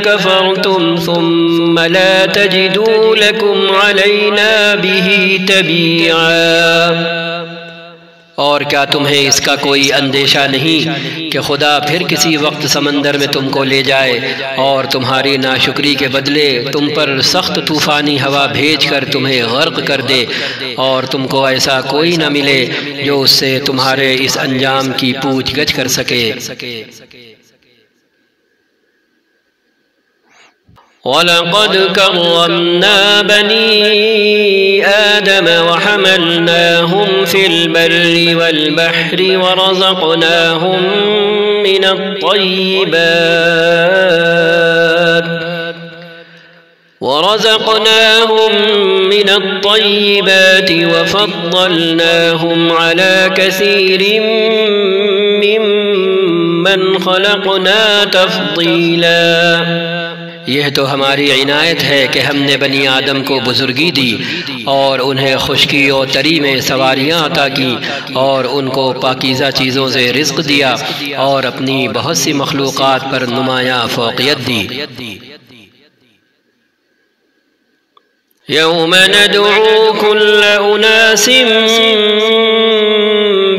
كفرتم ثم لا تجدوا لكم علينا به تبيعا۔ اور کیا تمہیں اس کا کوئی اندیشہ نہیں کہ خدا پھر کسی وقت سمندر میں تم کو لے جائے اور تمہاری ناشکری کے بدلے تم پر سخت طوفانی ہوا بھیج کر تمہیں غرق کر دے اور تم کو ایسا کوئی نہ ملے جو اس سے تمہارے اس انجام کی پوچھ گچھ کر سکے؟ وَلَقَدْ كَرَّمْنَا بَنِي آدَمَ وَحَمَلْنَاهُمْ فِي الْبَرِّ وَالْبَحْرِ ورزقناهم من الطيبات وفضلناهم على كثير ممن خلقنا تفضيلا۔ یہ تو ہماری عنایت ہے کہ ہم نے بنی آدم کو بزرگی دی اور انہیں خشکی و تری میں سواریاں عطا کی اور ان کو پاکیزہ چیزوں سے رزق دیا اور اپنی بہت سی مخلوقات پر نمایاں فوقیت دی۔ یوم ندعو کل اناس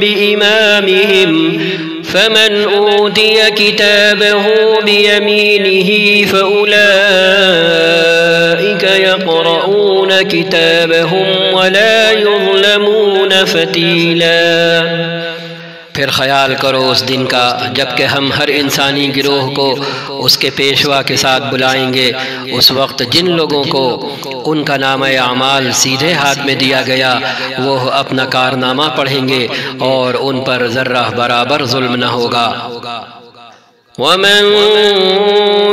بإمامهم فمن أوتي كتابه بيمينه فأولئك يقرؤون كتابهم ولا يظلمون فتيلا۔ پھر خیال کرو اس دن کا جب کہ ہم ہر انسانی گروہ کو اس کے پیشوا کے ساتھ بلائیں گے۔ اس وقت جن لوگوں کو ان کا نامہ اعمال سیدھے ہاتھ میں دیا گیا وہ اپنا کارنامہ پڑھیں گے اور ان پر ذرہ برابر ظلم نہ ہوگا۔ وَمَن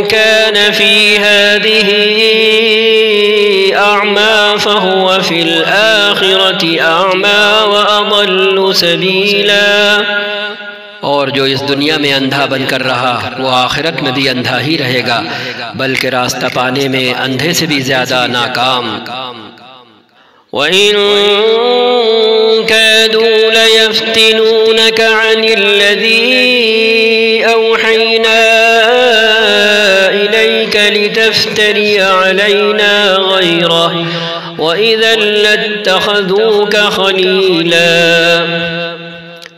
كَانَ فِي هَذِهِ أَعْمَى فَهُوَ فِي الْآخِرَةِ أَعْمَى وَأَضَلُّ سَبِيلًا۔ اور جو اس دنیا میں اندھا بن کر رہا وہ آخرت میں بھی اندھا ہی رہے گا بلکہ راستہ پانے میں اندھے سے بھی زیادہ ناکام۔ وَإِن كَادُوا لَيَفْتِنُونَكَ عَنِ الَّذِي أَوْحَيْنَا إِلَيْكَ لِتَفْتَرِيَ عَلَيْنَا غَيْرَهُ وَإِذًا لَاتَّخَذُوكَ خَلِيلًا۔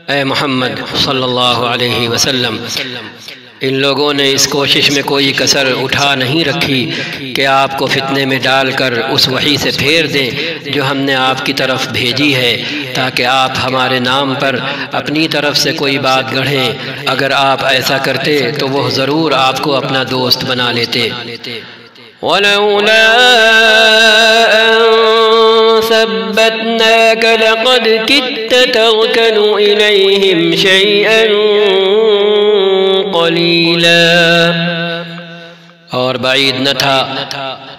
اے محمد صلی اللہ علیہ وسلم، ان لوگوں نے اس کوشش میں کوئی کسر اٹھا نہیں رکھی کہ آپ کو فتنے میں ڈال کر اس وحی سے پھیر دیں جو ہم نے آپ کی طرف بھیجی ہے تاکہ آپ ہمارے نام پر اپنی طرف سے کوئی بات گڑھیں۔ اگر آپ ایسا کرتے تو وہ ضرور آپ کو اپنا دوست بنا لیتے۔ وَلَوْلَا أَن ثَبَّتْنَاكَ لَقَدْ كِدتَّ تَرْكَنُ إِلَيْهِمْ شَيْئًا قَلِيلًا۔ اور بعید نہ تھا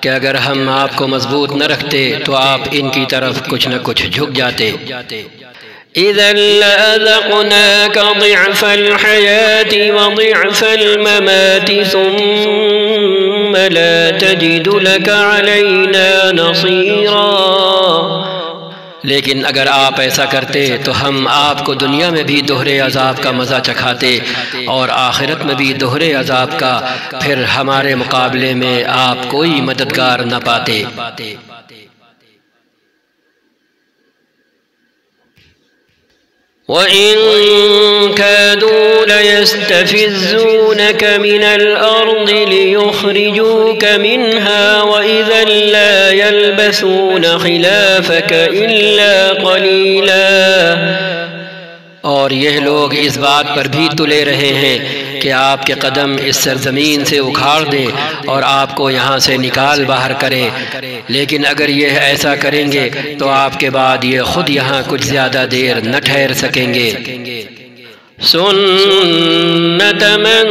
کہ اگر ہم آپ کو مضبوط نہ رکھتے تو آپ ان کی طرف کچھ نہ کچھ جھک جاتے۔ إِذًا لَأَذَقْنَاكَ ضِعْفَ الْحَيَاةِ وَضِعْفَ الْمَمَاتِ ثُمَّ لَا تَجِدُ لَكَ عَلَيْنَا نَصِيرًا۔ لیکن اگر آپ ایسا کرتے تو ہم آپ کو دنیا میں بھی دوہرے عذاب کا مزہ چکھاتے اور آخرت میں بھی دوہرے عذاب کا، پھر ہمارے مقابلے میں آپ کوئی مددگار نہ پاتے۔ وَإِن كَادُوا لَيَسْتَفِزُّونَكَ مِنَ الْأَرْضِ لِيُخْرِجُوكَ مِنْهَا وَإِذًا لَّا يَلْبَثُونَ خِلَافَكَ إِلَّا قَلِيلًا۔ اور یہ لوگ اس بات پر بھی تلے رہے ہیں کہ آپ کے قدم اس سرزمین سے اکھاڑ دیں اور آپ کو یہاں سے نکال باہر کریں، لیکن اگر یہ ایسا کریں گے تو آپ کے بعد یہ خود یہاں کچھ زیادہ دیر نہ ٹھہر سکیں گے۔ سنت من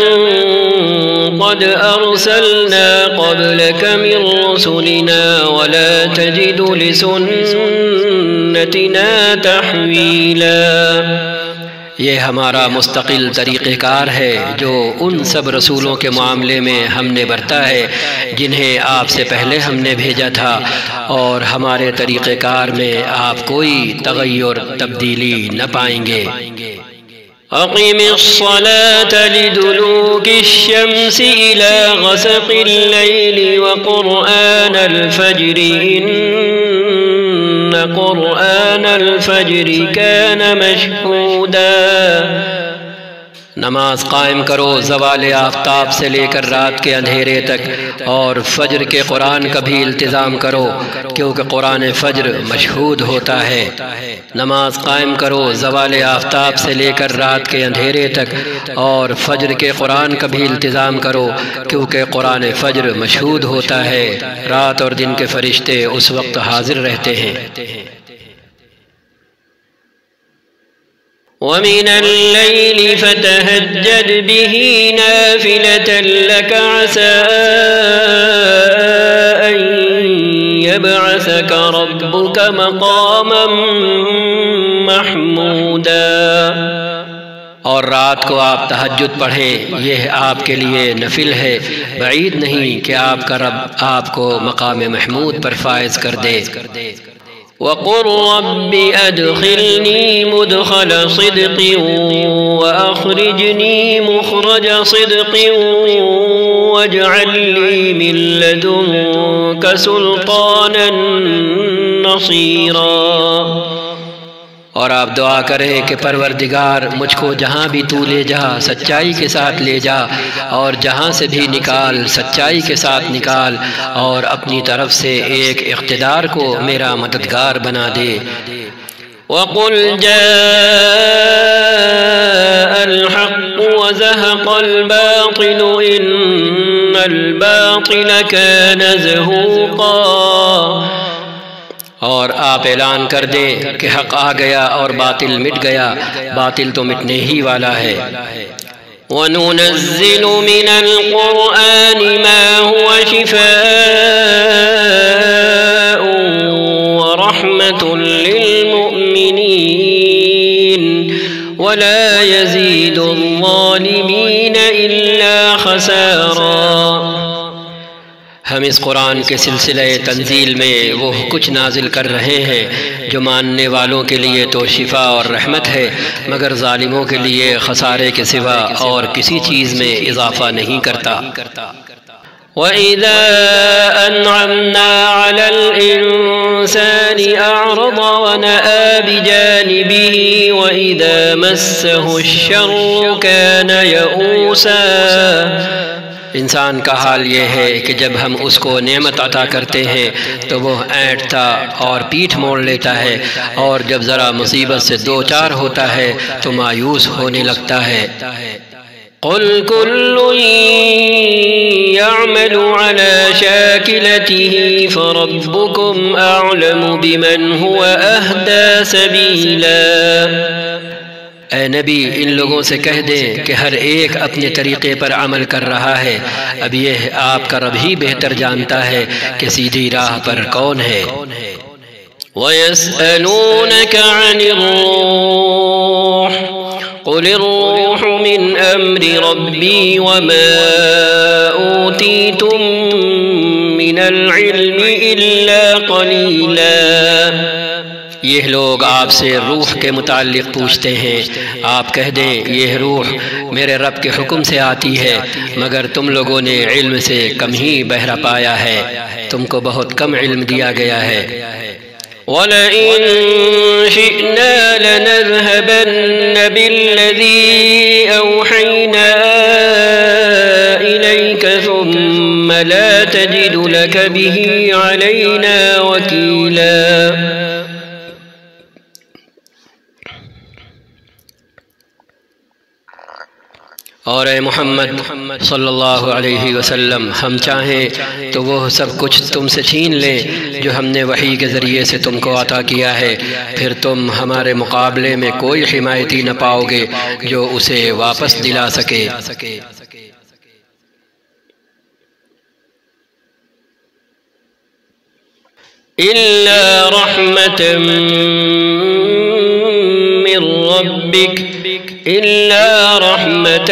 قد ارسلنا قبلك من رسلنا ولا تجد لسنتنا تحویلا، یہ ہمارا مستقل طریقہ کار ہے جو ان سب رسولوں کے معاملے میں ہم نے برتا ہے جنہیں آپ سے پہلے ہم نے بھیجا تھا، اور ہمارے طریقہ کار میں آپ کوئی تغیر تبدیلی نہ پائیں گے۔ اقم الصلاة لدلوك الشمس إلى غسق الليل وقرآن الفجر إن قرآن الفجر كان مشهودا، نماز قائم کرو زوال آفتاب سے لے کر رات کے اندھیرے تک، اور فجر کے قرآن کا بھی التزام کرو کیونکہ قرآن فجر مشہود ہوتا ہے۔ نماز قائم کرو زوال آفتاب سے لے کر رات کے اندھیرے تک، اور فجر کے قرآن کا بھی التزام کرو کیونکہ قرآن فجر مشہود ہوتا ہے، رات اور دن کے فرشتے اس وقت حاضر رہتے ہیں۔ ومن الليل فتهجد به نافلة لك عسى أن يبعثك ربك مقاما محمودا، اور رات کو آپ تہجد پڑھیں، یہ آپ کے لیے نفل ہے، بعید نہیں کہ آپ کا رب آپ کو مقام محمود پر فائز کر دے۔ وقل رب أدخلني مدخل صدق وأخرجني مخرج صدق واجعل لي من لدنك سلطانا نصيرا، اور آپ دعا کریں کہ پروردگار مجھ کو جہاں بھی تو لے جا سچائی کے ساتھ لے جا، اور جہاں سے بھی نکال سچائی کے ساتھ نکال، اور اپنی طرف سے ایک اقتدار کو میرا مددگار بنا دے۔ وقل جاء الحق وزهق الباطل إن الباطل كان زهوقا، اور آپ اعلان کر دیں کہ حق آ گیا اور باطل مٹ گیا، باطل تو مٹنے ہی والا ہے۔ وَنُنَزِّلُ مِنَ الْقُرْآنِ مَا هُوَ شِفَاءٌ وَرَحْمَةٌ لِّلْمُؤْمِنِينَ وَلَا يَزِيدُ الظَّالِمِينَ إِلَّا خَسَارًا۔ ہم اس قرآن کے سلسلہ تنزیل میں وہ کچھ نازل کر رہے ہیں جو ماننے والوں کے لیے تو شفا اور رحمت ہے، مگر ظالموں کے لیے خسارے کے سوا اور کسی چیز میں اضافہ نہیں کرتا۔ وَإِذَا أَنْعَمْنَا عَلَى الْإِنسَانِ أَعْرَضَ وَنَأَىٰ بِجَانِبِهِ وَإِذَا مَسَّهُ الشَّرُّ كَانَ يَئُوسًا، انسان کا حال یہ ہے کہ جب ہم اس کو نعمت عطا کرتے ہیں تو وہ اینٹتا اور پیٹھ موڑ لیتا ہے، اور جب ذرا مصیبت سے دو چار ہوتا ہے تو مایوس ہونے لگتا ہے۔ قُلْ كُلٌّ يَعْمَلُ عَلَى شَاكِلَتِهِ فَرَبُّكُمْ أَعْلَمُ بِمَنْ هُوَ أَهْدَىٰ سَبِيلًا، اے نبی ان لوگوں سے کہہ دیں کہ ہر ایک اپنے طریقے پر عمل کر رہا ہے، اب یہ آپ کا رب ہی بہتر جانتا ہے کہ سیدھی راہ پر کون ہے۔ وَيَسْأَلُونَكَ عَنِ الرُّوحِ قُلِ الرُّوحُ مِنْ أَمْرِ رَبِّي وَمَا أُوتِيتُم مِّنَ الْعِلْمِ إِلَّا قَلِيلًا، یہ لوگ آپ سے روح کے متعلق پوچھتے ہیں، آپ کہہ دیں یہ روح میرے رب کے حکم سے آتی ہے، مگر تم لوگوں نے علم سے کم ہی بہرا پایا ہے، تم کو بہت کم علم دیا گیا ہے۔ وَلَئِن شِئْنَا لَنَذْهَبَنَّ بِالَّذِي أَوْحَيْنَا إِلَيْكَ ثُمَّ لَا تَجِدُ لَكَ بِهِ عَلَيْنَا وَكِيلًا۔ اور اے محمد صلی اللہ علیہ وسلم، ہم چاہیں تو وہ سب کچھ تم سے چھین لیں جو ہم نے وحی کے ذریعے سے تم کو عطا کیا ہے، پھر تم ہمارے مقابلے میں کوئی حمایتی نہ پاؤ گے جو اسے واپس دلا سکے۔ إلا رحمة من ربك إلا رحمة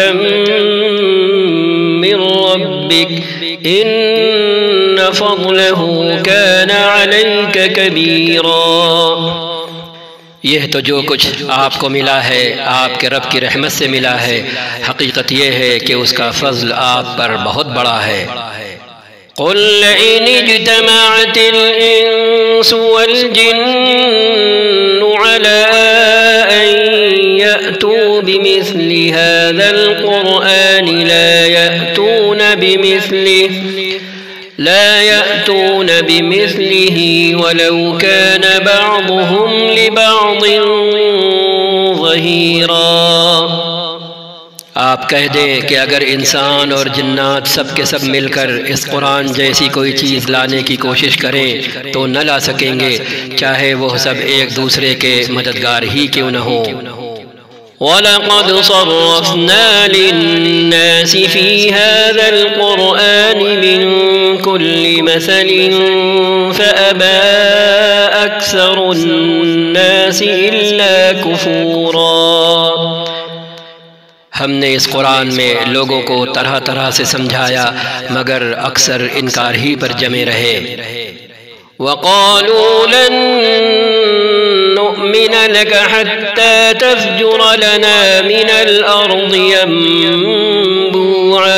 من ربك إن فضله كان عليك كبيرا۔ یہ تو جو کچھ آپ کو ملا ہے آپ کے رب کی رحمت سے ملا ہے، حقیقت یہ ہے کہ اس کا فضل آپ پر بہت بڑا ہے۔ قل لئن اجتمعت الإنس والجن على أن يأتوا بمثل هذا القرآن لا يأتون بمثله ولو كان بعضهم لبعض ظهيرا۔ آپ کہہ دیں کہ اگر انسان اور جنات سب کے سب مل کر اس قرآن جیسی کوئی چیز لانے کی کوشش کریں تو نہ لا سکیں گے، چاہے وہ سب ایک دوسرے کے مددگار ہی کیوں نہ ہوں۔ وَلَقَدْ صَرَّفْنَا لِلنَّاسِ فِي هَذَا الْقُرْآنِ مِنْ كُلِّ مَثَلٍ فَأَبَى أَكْثَرُ النَّاسِ إِلَّا كُفُورًا۔ ہم نے اس قرآن میں لوگوں کو طرح طرح سے سمجھایا مگر اکثر انکار ہی پر جمے رہے۔ وَقَالُوا لَن نُؤْمِنَ لَكَ حَتَّى تَفْجُرَ لَنَا مِنَ الْأَرْضِ يَنبُوعًا۔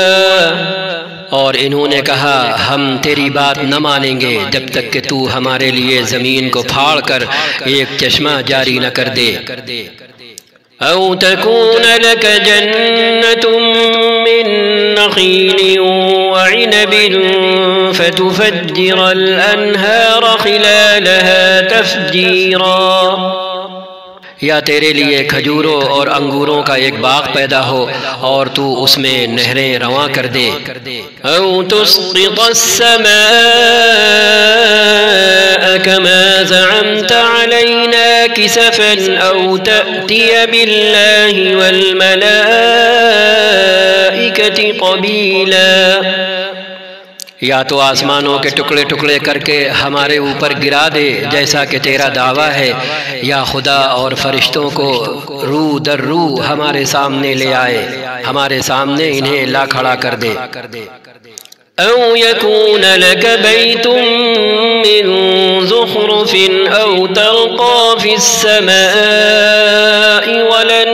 اور انہوں نے کہا ہم تیری بات نہ مانیں گے جب تک کہ تو ہمارے لیے زمین کو پھاڑ کر ایک چشمہ جاری نہ کر دے۔ أو تكون لك جنة من نخيل وعنب فتفجر الأنهار خلالها تفجيرا۔ یا تیرے لیے کھجوروں اور انگوروں کا ایک باغ پیدا ہو اور تو اس میں نہریں رواں کر دے۔ أو تسقط السماء كما زعمت علينا كسفا أو تأتي بالله والملائكة قبيلا۔ یا تو آسمانوں کے ٹکڑے ٹکڑے کر کے ہمارے اوپر گرا دے جیسا کہ تیرا دعویٰ ہے، یا خدا اور فرشتوں کو رو در رو ہمارے سامنے لے آئے، ہمارے سامنے انہیں لا کھڑا کر دے۔ أو يكون لك بيت من زخرف أو ترقى في السماء ولن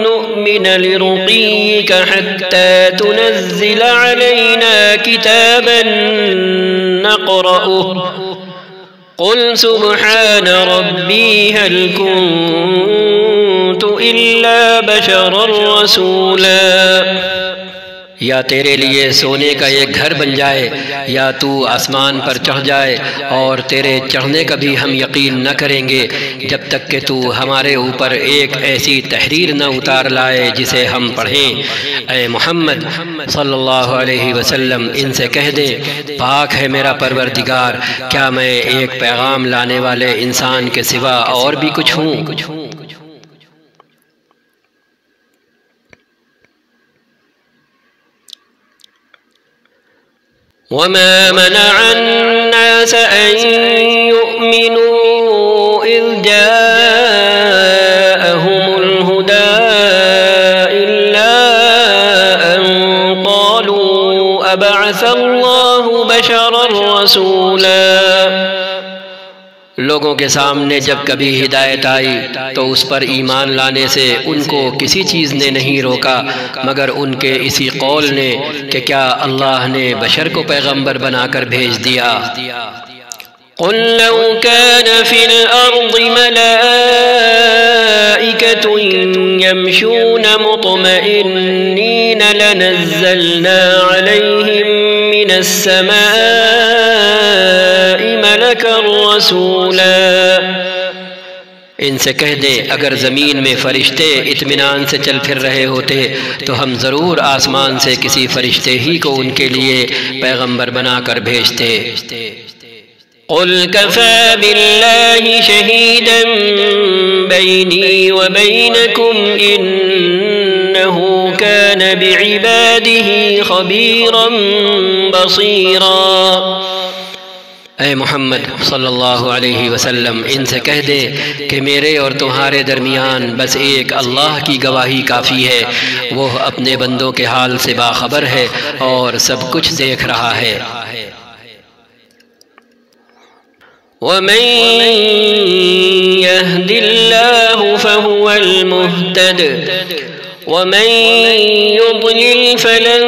نؤمن لرقيك حتى تنزل علينا كتابا نقرأه قل سبحان ربي هل كنت إلا بشرا رسولا۔ یا تیرے لیے سونے کا ایک گھر بن جائے یا تو آسمان پر چڑھ جائے، اور تیرے چڑھنے کا بھی ہم یقین نہ کریں گے جب تک کہ تو ہمارے اوپر ایک ایسی تحریر نہ اتار لائے جسے ہم پڑھیں۔ اے محمد صلی اللہ علیہ وسلم ان سے کہہ دیں پاک ہے میرا پروردگار، کیا میں ایک پیغام لانے والے انسان کے سوا اور بھی کچھ ہوں؟ وما منع الناس أن يؤمنوا إذ جاءهم الهدى إلا أن قالوا أبعث الله بشرا رسولا۔ لوگوں کے سامنے جب کبھی ہدایت آئی تو اس پر ایمان لانے سے ان کو کسی چیز نے نہیں روکا مگر ان کے اسی قول نے کہ کیا اللہ نے بشر کو پیغمبر بنا کر بھیج دیا۔ قل لو كان في الأرض ملائكة يمشون مطمئنين لنزلنا عليهم من السماء ملكا رسولا ان سے کہہ دے اگر زمین میں فرشتے اطمینان سے چل پھر رہے ہوتے تو ہم ضرور آسمان سے کسی فرشتے ہی کو ان کے لیے پیغمبر بنا کر بھیجتے۔ قل كفى بالله شهيدا بيني وبينكم إنه كان بعباده خبيرا بصيرا۔ اے محمد صلی اللہ علیہ وسلم ان سے کہہ دے کہ میرے اور تمہارے درمیان بس ایک اللہ کی گواہی کافی ہے، وہ اپنے بندوں کے حال سے باخبر ہے اور سب کچھ دیکھ رہا ہے۔ ومن يهد الله فهو المهتد ومن يضلل فلن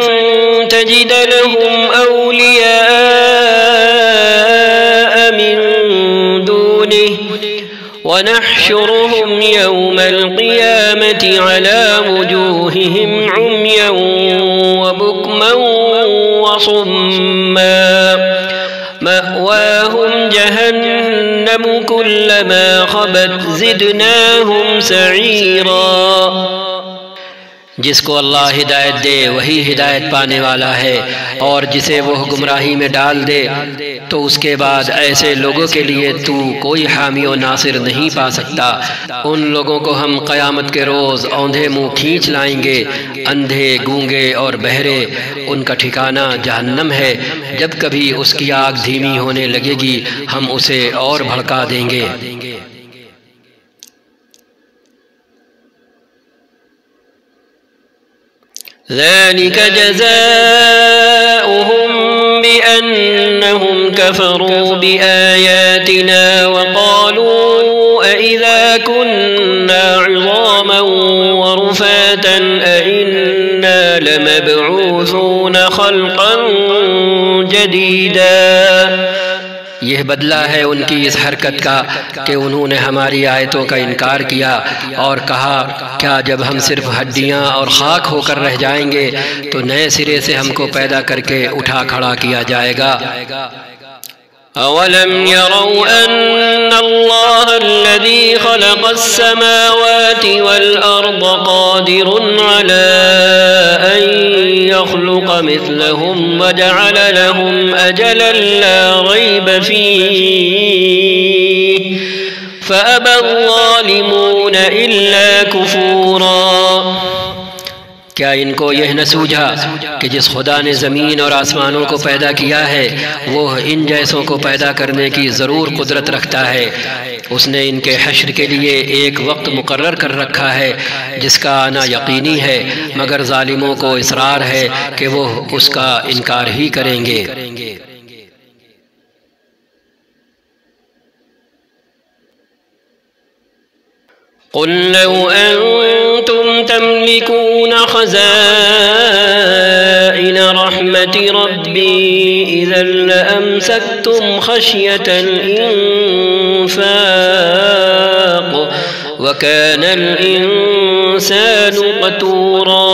تجد لهم أولياء من دونه ونحشرهم يوم القيامة على وجوههم عميا وبكما وصما مأواهم جهنم كلما خبت زدناهم سعيرا۔ جس کو اللہ ہدایت دے وہی ہدایت پانے والا ہے، اور جسے وہ گمراہی میں ڈال دے تو اس کے بعد ایسے لوگوں کے لیے تو کوئی حامی و ناصر نہیں پا سکتا۔ ان لوگوں کو ہم قیامت کے روز اوندھے منہ کھینچ لائیں گے، اندھے، گونگے اور بہرے، ان کا ٹھکانہ جہنم ہے۔ جب کبھی اس کی آگ دھیمی ہونے لگے گی ہم اسے اور بھڑکا دیں گے۔ ذلك جزاؤهم بأنهم كفروا بآياتنا وقالوا أإذا كنا عظاما ورفاتا أإنا لمبعوثون خلقا جديدا۔ یہ بدلہ ہے ان کی اس حرکت کا کہ انہوں نے ہماری آیتوں کا انکار کیا اور کہا کیا جب ہم صرف ہڈیاں اور خاک ہو کر رہ جائیں گے تو نئے سرے سے ہم کو پیدا کر کے اٹھا کھڑا کیا جائے گا۔ أولم يروا أن الله الذي خلق السماوات والأرض قادر على أن يخلق مثلهم وجعل لهم أجلا لا ريب فيه فأبى الظالمون إلا كفورا۔ کیا ان کو یہ نہ سوجھا کہ جس خدا نے زمین اور آسمانوں کو پیدا کیا ہے وہ ان جیسوں کو پیدا کرنے کی ضرور قدرت رکھتا ہے۔ اس نے ان کے حشر کے لیے ایک وقت مقرر کر رکھا ہے جس کا آنا یقینی ہے، مگر ظالموں کو اصرار ہے کہ وہ اس کا انکار ہی کریں گے۔ قل لو أنتم تملكون خزائن رحمة ربي إذا لأمسكتم خشية الإنفاق وكان الإنسان قتورا۔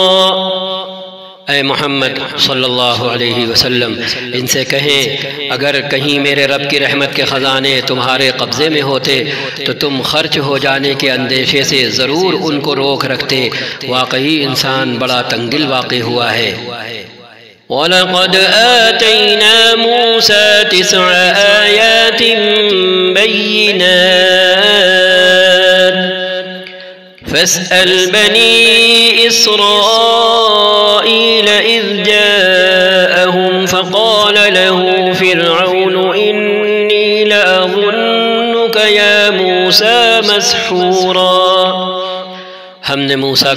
اے محمد صلی اللہ علیہ وسلم ان سے کہیں اگر کہیں میرے رب کی رحمت کے خزانے تمہارے قبضے میں ہوتے تو تم خرچ ہو جانے کے اندیشے سے ضرور ان کو روک رکھتے۔ واقعی انسان بڑا تنگدل واقع ہوا ہے۔ وَلَقَدْ آتَيْنَا مُوسَى 9 آيَاتٍ بَيِّنَاتٍ فاسأل بني إسرائيل إذ جاءهم فقال له فرعون إني لأظنك يا موسى مسحورا۔ ہم نے موسیٰ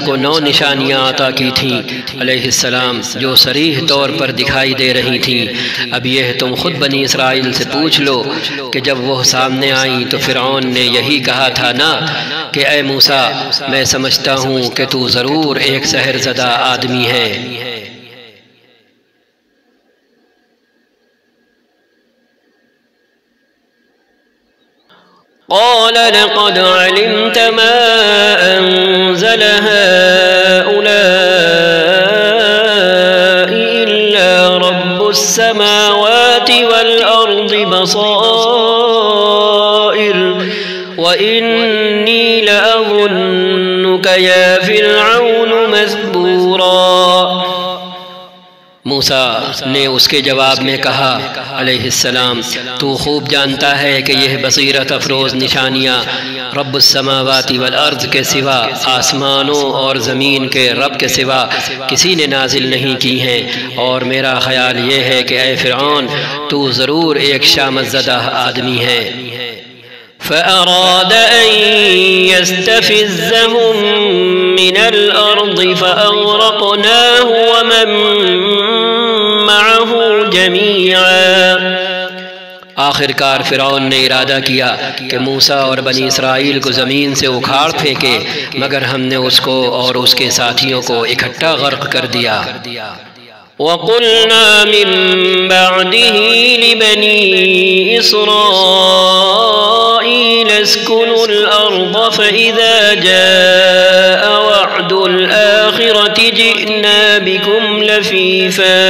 کو 9 نشانیاں عطا کی تھیں علیہ السلام جو صریح طور پر دکھائی دے رہی تھیں۔ اب یہ تم خود بنی اسرائیل سے پوچھ لو کہ جب وہ سامنے آئیں تو فرعون نے یہی کہا تھا نا کہ اے موسیٰ میں سمجھتا ہوں کہ تو ضرور ایک سحر زدہ آدمی ہے۔ قال لقد علمت ما أنزل هؤلاء إلا رب السماوات والأرض بصائر وإني لأظنك يا فرعون مثبورا۔ موسیٰ نے اس کے جواب میں کہا علیہ السلام، تو خوب جانتا ہے کہ یہ بصیرت افروز نشانیاں رب السماوات والارض کے سوا، آسمانوں اور زمین کے رب کے سوا کسی نے نازل نہیں کی ہیں، اور میرا خیال یہ ہے کہ اے فرعون تو ضرور ایک شامت زدہ آدمی ہے۔ فأراد أن يستفزهم من الأرض فأغرقناه ومن معه جميعا۔ آخر کار فرعون نے ارادہ کیا کہ موسیٰ اور بنی اسرائیل کو زمین سے اکھاڑ پھینکے، مگر ہم نے اس کو اور اس کے ساتھیوں کو اکٹھا غرق کر دیا۔ وَقُلْنَا مِن بَعْدِهِ لِبَنِي إِسْرَائِيلَ اسْكُنُوا الْأَرْضَ فَإِذَا جَاءَ وَعْدُ الْآخِرَةِ جِئْنَا بِكُمْ لَفِيفًا۔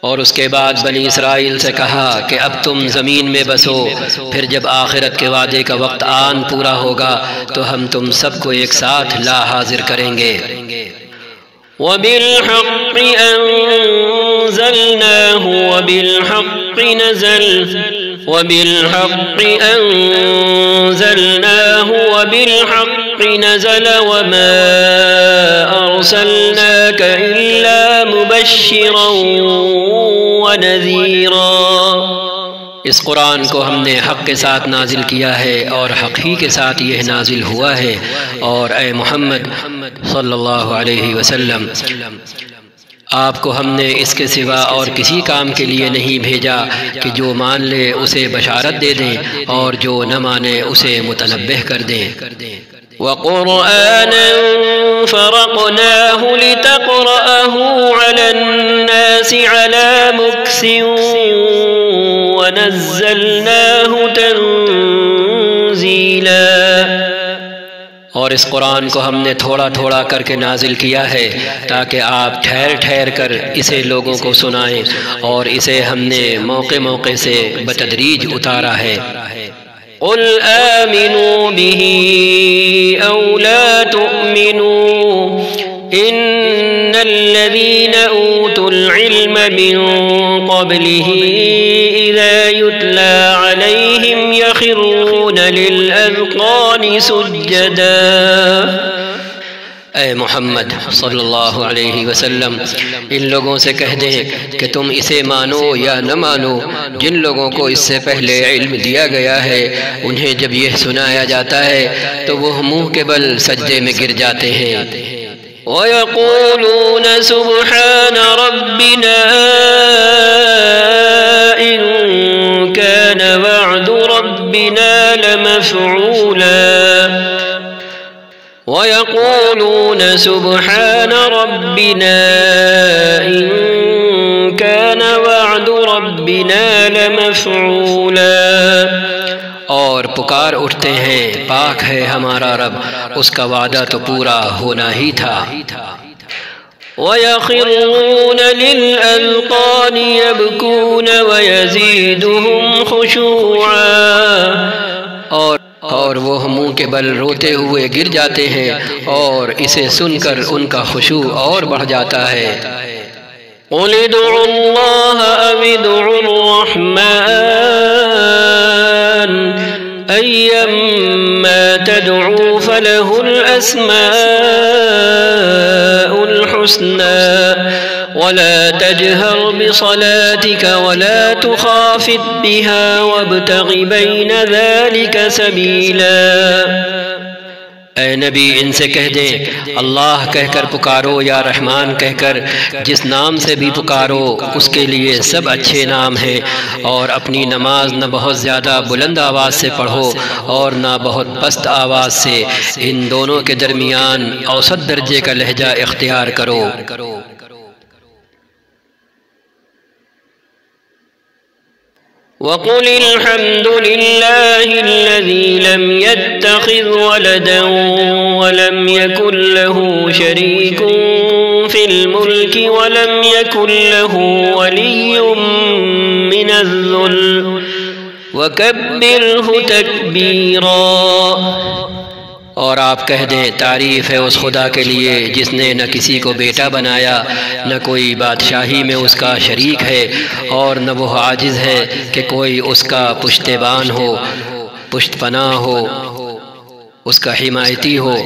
اور اس کے بعد بنی اسرائیل سے کہا کہ اب تم زمین میں بسو، پھر جب آخرت کے وعدے کا وقت آن پورا ہوگا تو ہم تم سب کو ایک ساتھ لا حاضر کریں گے۔ وَبِالْحَقِّ أَنزَلْنَاهُ وَبِالْحَقِّ نَزَلَ وَمَا أَرْسَلْنَاكَ إِلَّا مُبَشِّرًا وَنَذِيرًا۔ اس قرآن کو ہم نے حق کے ساتھ نازل کیا ہے اور حق ہی کے ساتھ یہ نازل ہوا ہے، اور اے محمد صلی اللہ علیہ وسلم آپ کو ہم نے اس کے سوا اور کسی کام کے لیے نہیں بھیجا کہ جو مان لے اسے بشارت دے دیں اور جو نہ مانے اسے متنبہ کر دیں۔ وَقُرْآنًا فَرَقْنَاهُ لِتَقْرَأَهُ عَلَى النَّاسِ عَلَى مُكْثٍ وَنَزَّلْنَاهُ تَنزِيلًا۔ اور اس قرآن کو ہم نے تھوڑا تھوڑا کر کے نازل کیا ہے تاکہ آپ ٹھہر ٹھہر کر اسے لوگوں کو سنائیں، اور اسے ہم نے موقع موقع سے بتدریج اتارا ہے۔ قُلْ آمِنُوا بِهِ أَوْ لَا تُؤْمِنُوا إِنَّ الَّذِينَ أُوتُوا الْعِلْمَ مِنْ قَبْلِهِ إِذَا يُتْلَى عَلَيْهِمْ يَخِرُّونَ لِلْأَذْقَانِ سُجَّدًا۔ اے محمد صلی اللہ علیہ وسلم ان لوگوں سے کہہ دیں کہ تم اسے مانو یا نہ مانو، جن لوگوں کو اس سے پہلے علم دیا گیا ہے انہیں جب یہ سنایا جاتا ہے تو وہ منہ کے بل سجدے میں گر جاتے ہیں۔ وَيَقُولُونَ سُبْحَانَ رَبِّنَا إِن كَانَ وَعْدُ رَبِّنَا لَمَفْعُولًا۔ وَيَقُولُونَ سُبْحَانَ رَبِّنَا إِن كَانَ وَعْدُ رَبِّنَا لَمَفْعُولًا۔ اور پکار اٹھتے ہیں پاک ہے ہمارا رب، اس کا وعدہ تو پورا ہونا ہی تھا۔ وَيَخِرُّونَ لِلْأَذْقَانِ يَبْكُونَ وَيَزِيدُهُمْ خُشُوعًا۔ اور وہ منہ کے بل روتے ہوئے گر جاتے ہیں اور اسے سن کر ان کا خشوع اور بڑھ جاتا ہے۔ قُلِ ادْعُوا اللَّهَ أَوِ ادْعُوا الرَّحْمَنَ أَيَّمَّا تَدْعُوا فَلَهُ الْأَسْمَاءُ الْحُسْنَى وَلَا تَجْهَرْ بِصَلَاتِكَ وَلَا تُخَافِتْ بِهَا وَابْتَغِ بَيْنَ ذَلِكَ سَبِيلًا۔ اے نبی ان سے کہہ دیں اللہ کہہ کر پکارو یا رحمان کہہ کر، جس نام سے بھی پکارو اس کے لیے سب اچھے نام ہیں، اور اپنی نماز نہ بہت زیادہ بلند آواز سے پڑھو اور نہ بہت پست آواز سے، ان دونوں کے درمیان اوسط درجے کا لہجہ اختیار کرو۔ وَقُلِ الْحَمْدُ لِلَّهِ الَّذِي لَمْ يَتَّخِذْ وَلَدًا وَلَمْ يَكُنْ لَهُ شَرِيكٌ فِي الْمُلْكِ وَلَمْ يَكُنْ لَهُ وَلِيٌّ مِّنَ الذُّلِّ وكبره تكبيرا۔ اور آپ کہہ دیں تعریف ہے اس خدا کے لیے جس نے نہ کسی کو بیٹا بنایا، نہ کوئی بادشاہی میں اس کا شریک ہے، اور نہ وہ عاجز ہے کہ کوئی اس کا پشتبان ہو، پشت پناہ ہو، اس کا حمایتی ہو،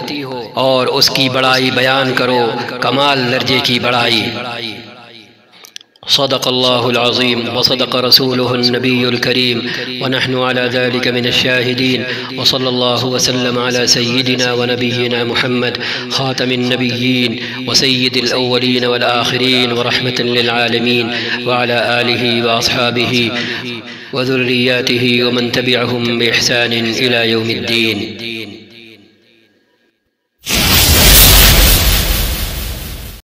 اور اس کی بڑائی بیان کرو، کمال درجے کی بڑائی۔ صدق اللہ العظیم وصدق رسولہ النبی الکریم ونحن على ذلك من الشاہدین، وصلی اللہ وسلم على سیدنا ونبینا محمد خاتم النبیین وسید الاولین والآخرین ورحمة للعالمین، وعلى آلہ واصحابہ وذریاتہ ومن تبعہم بإحسان إلى یوم الدین۔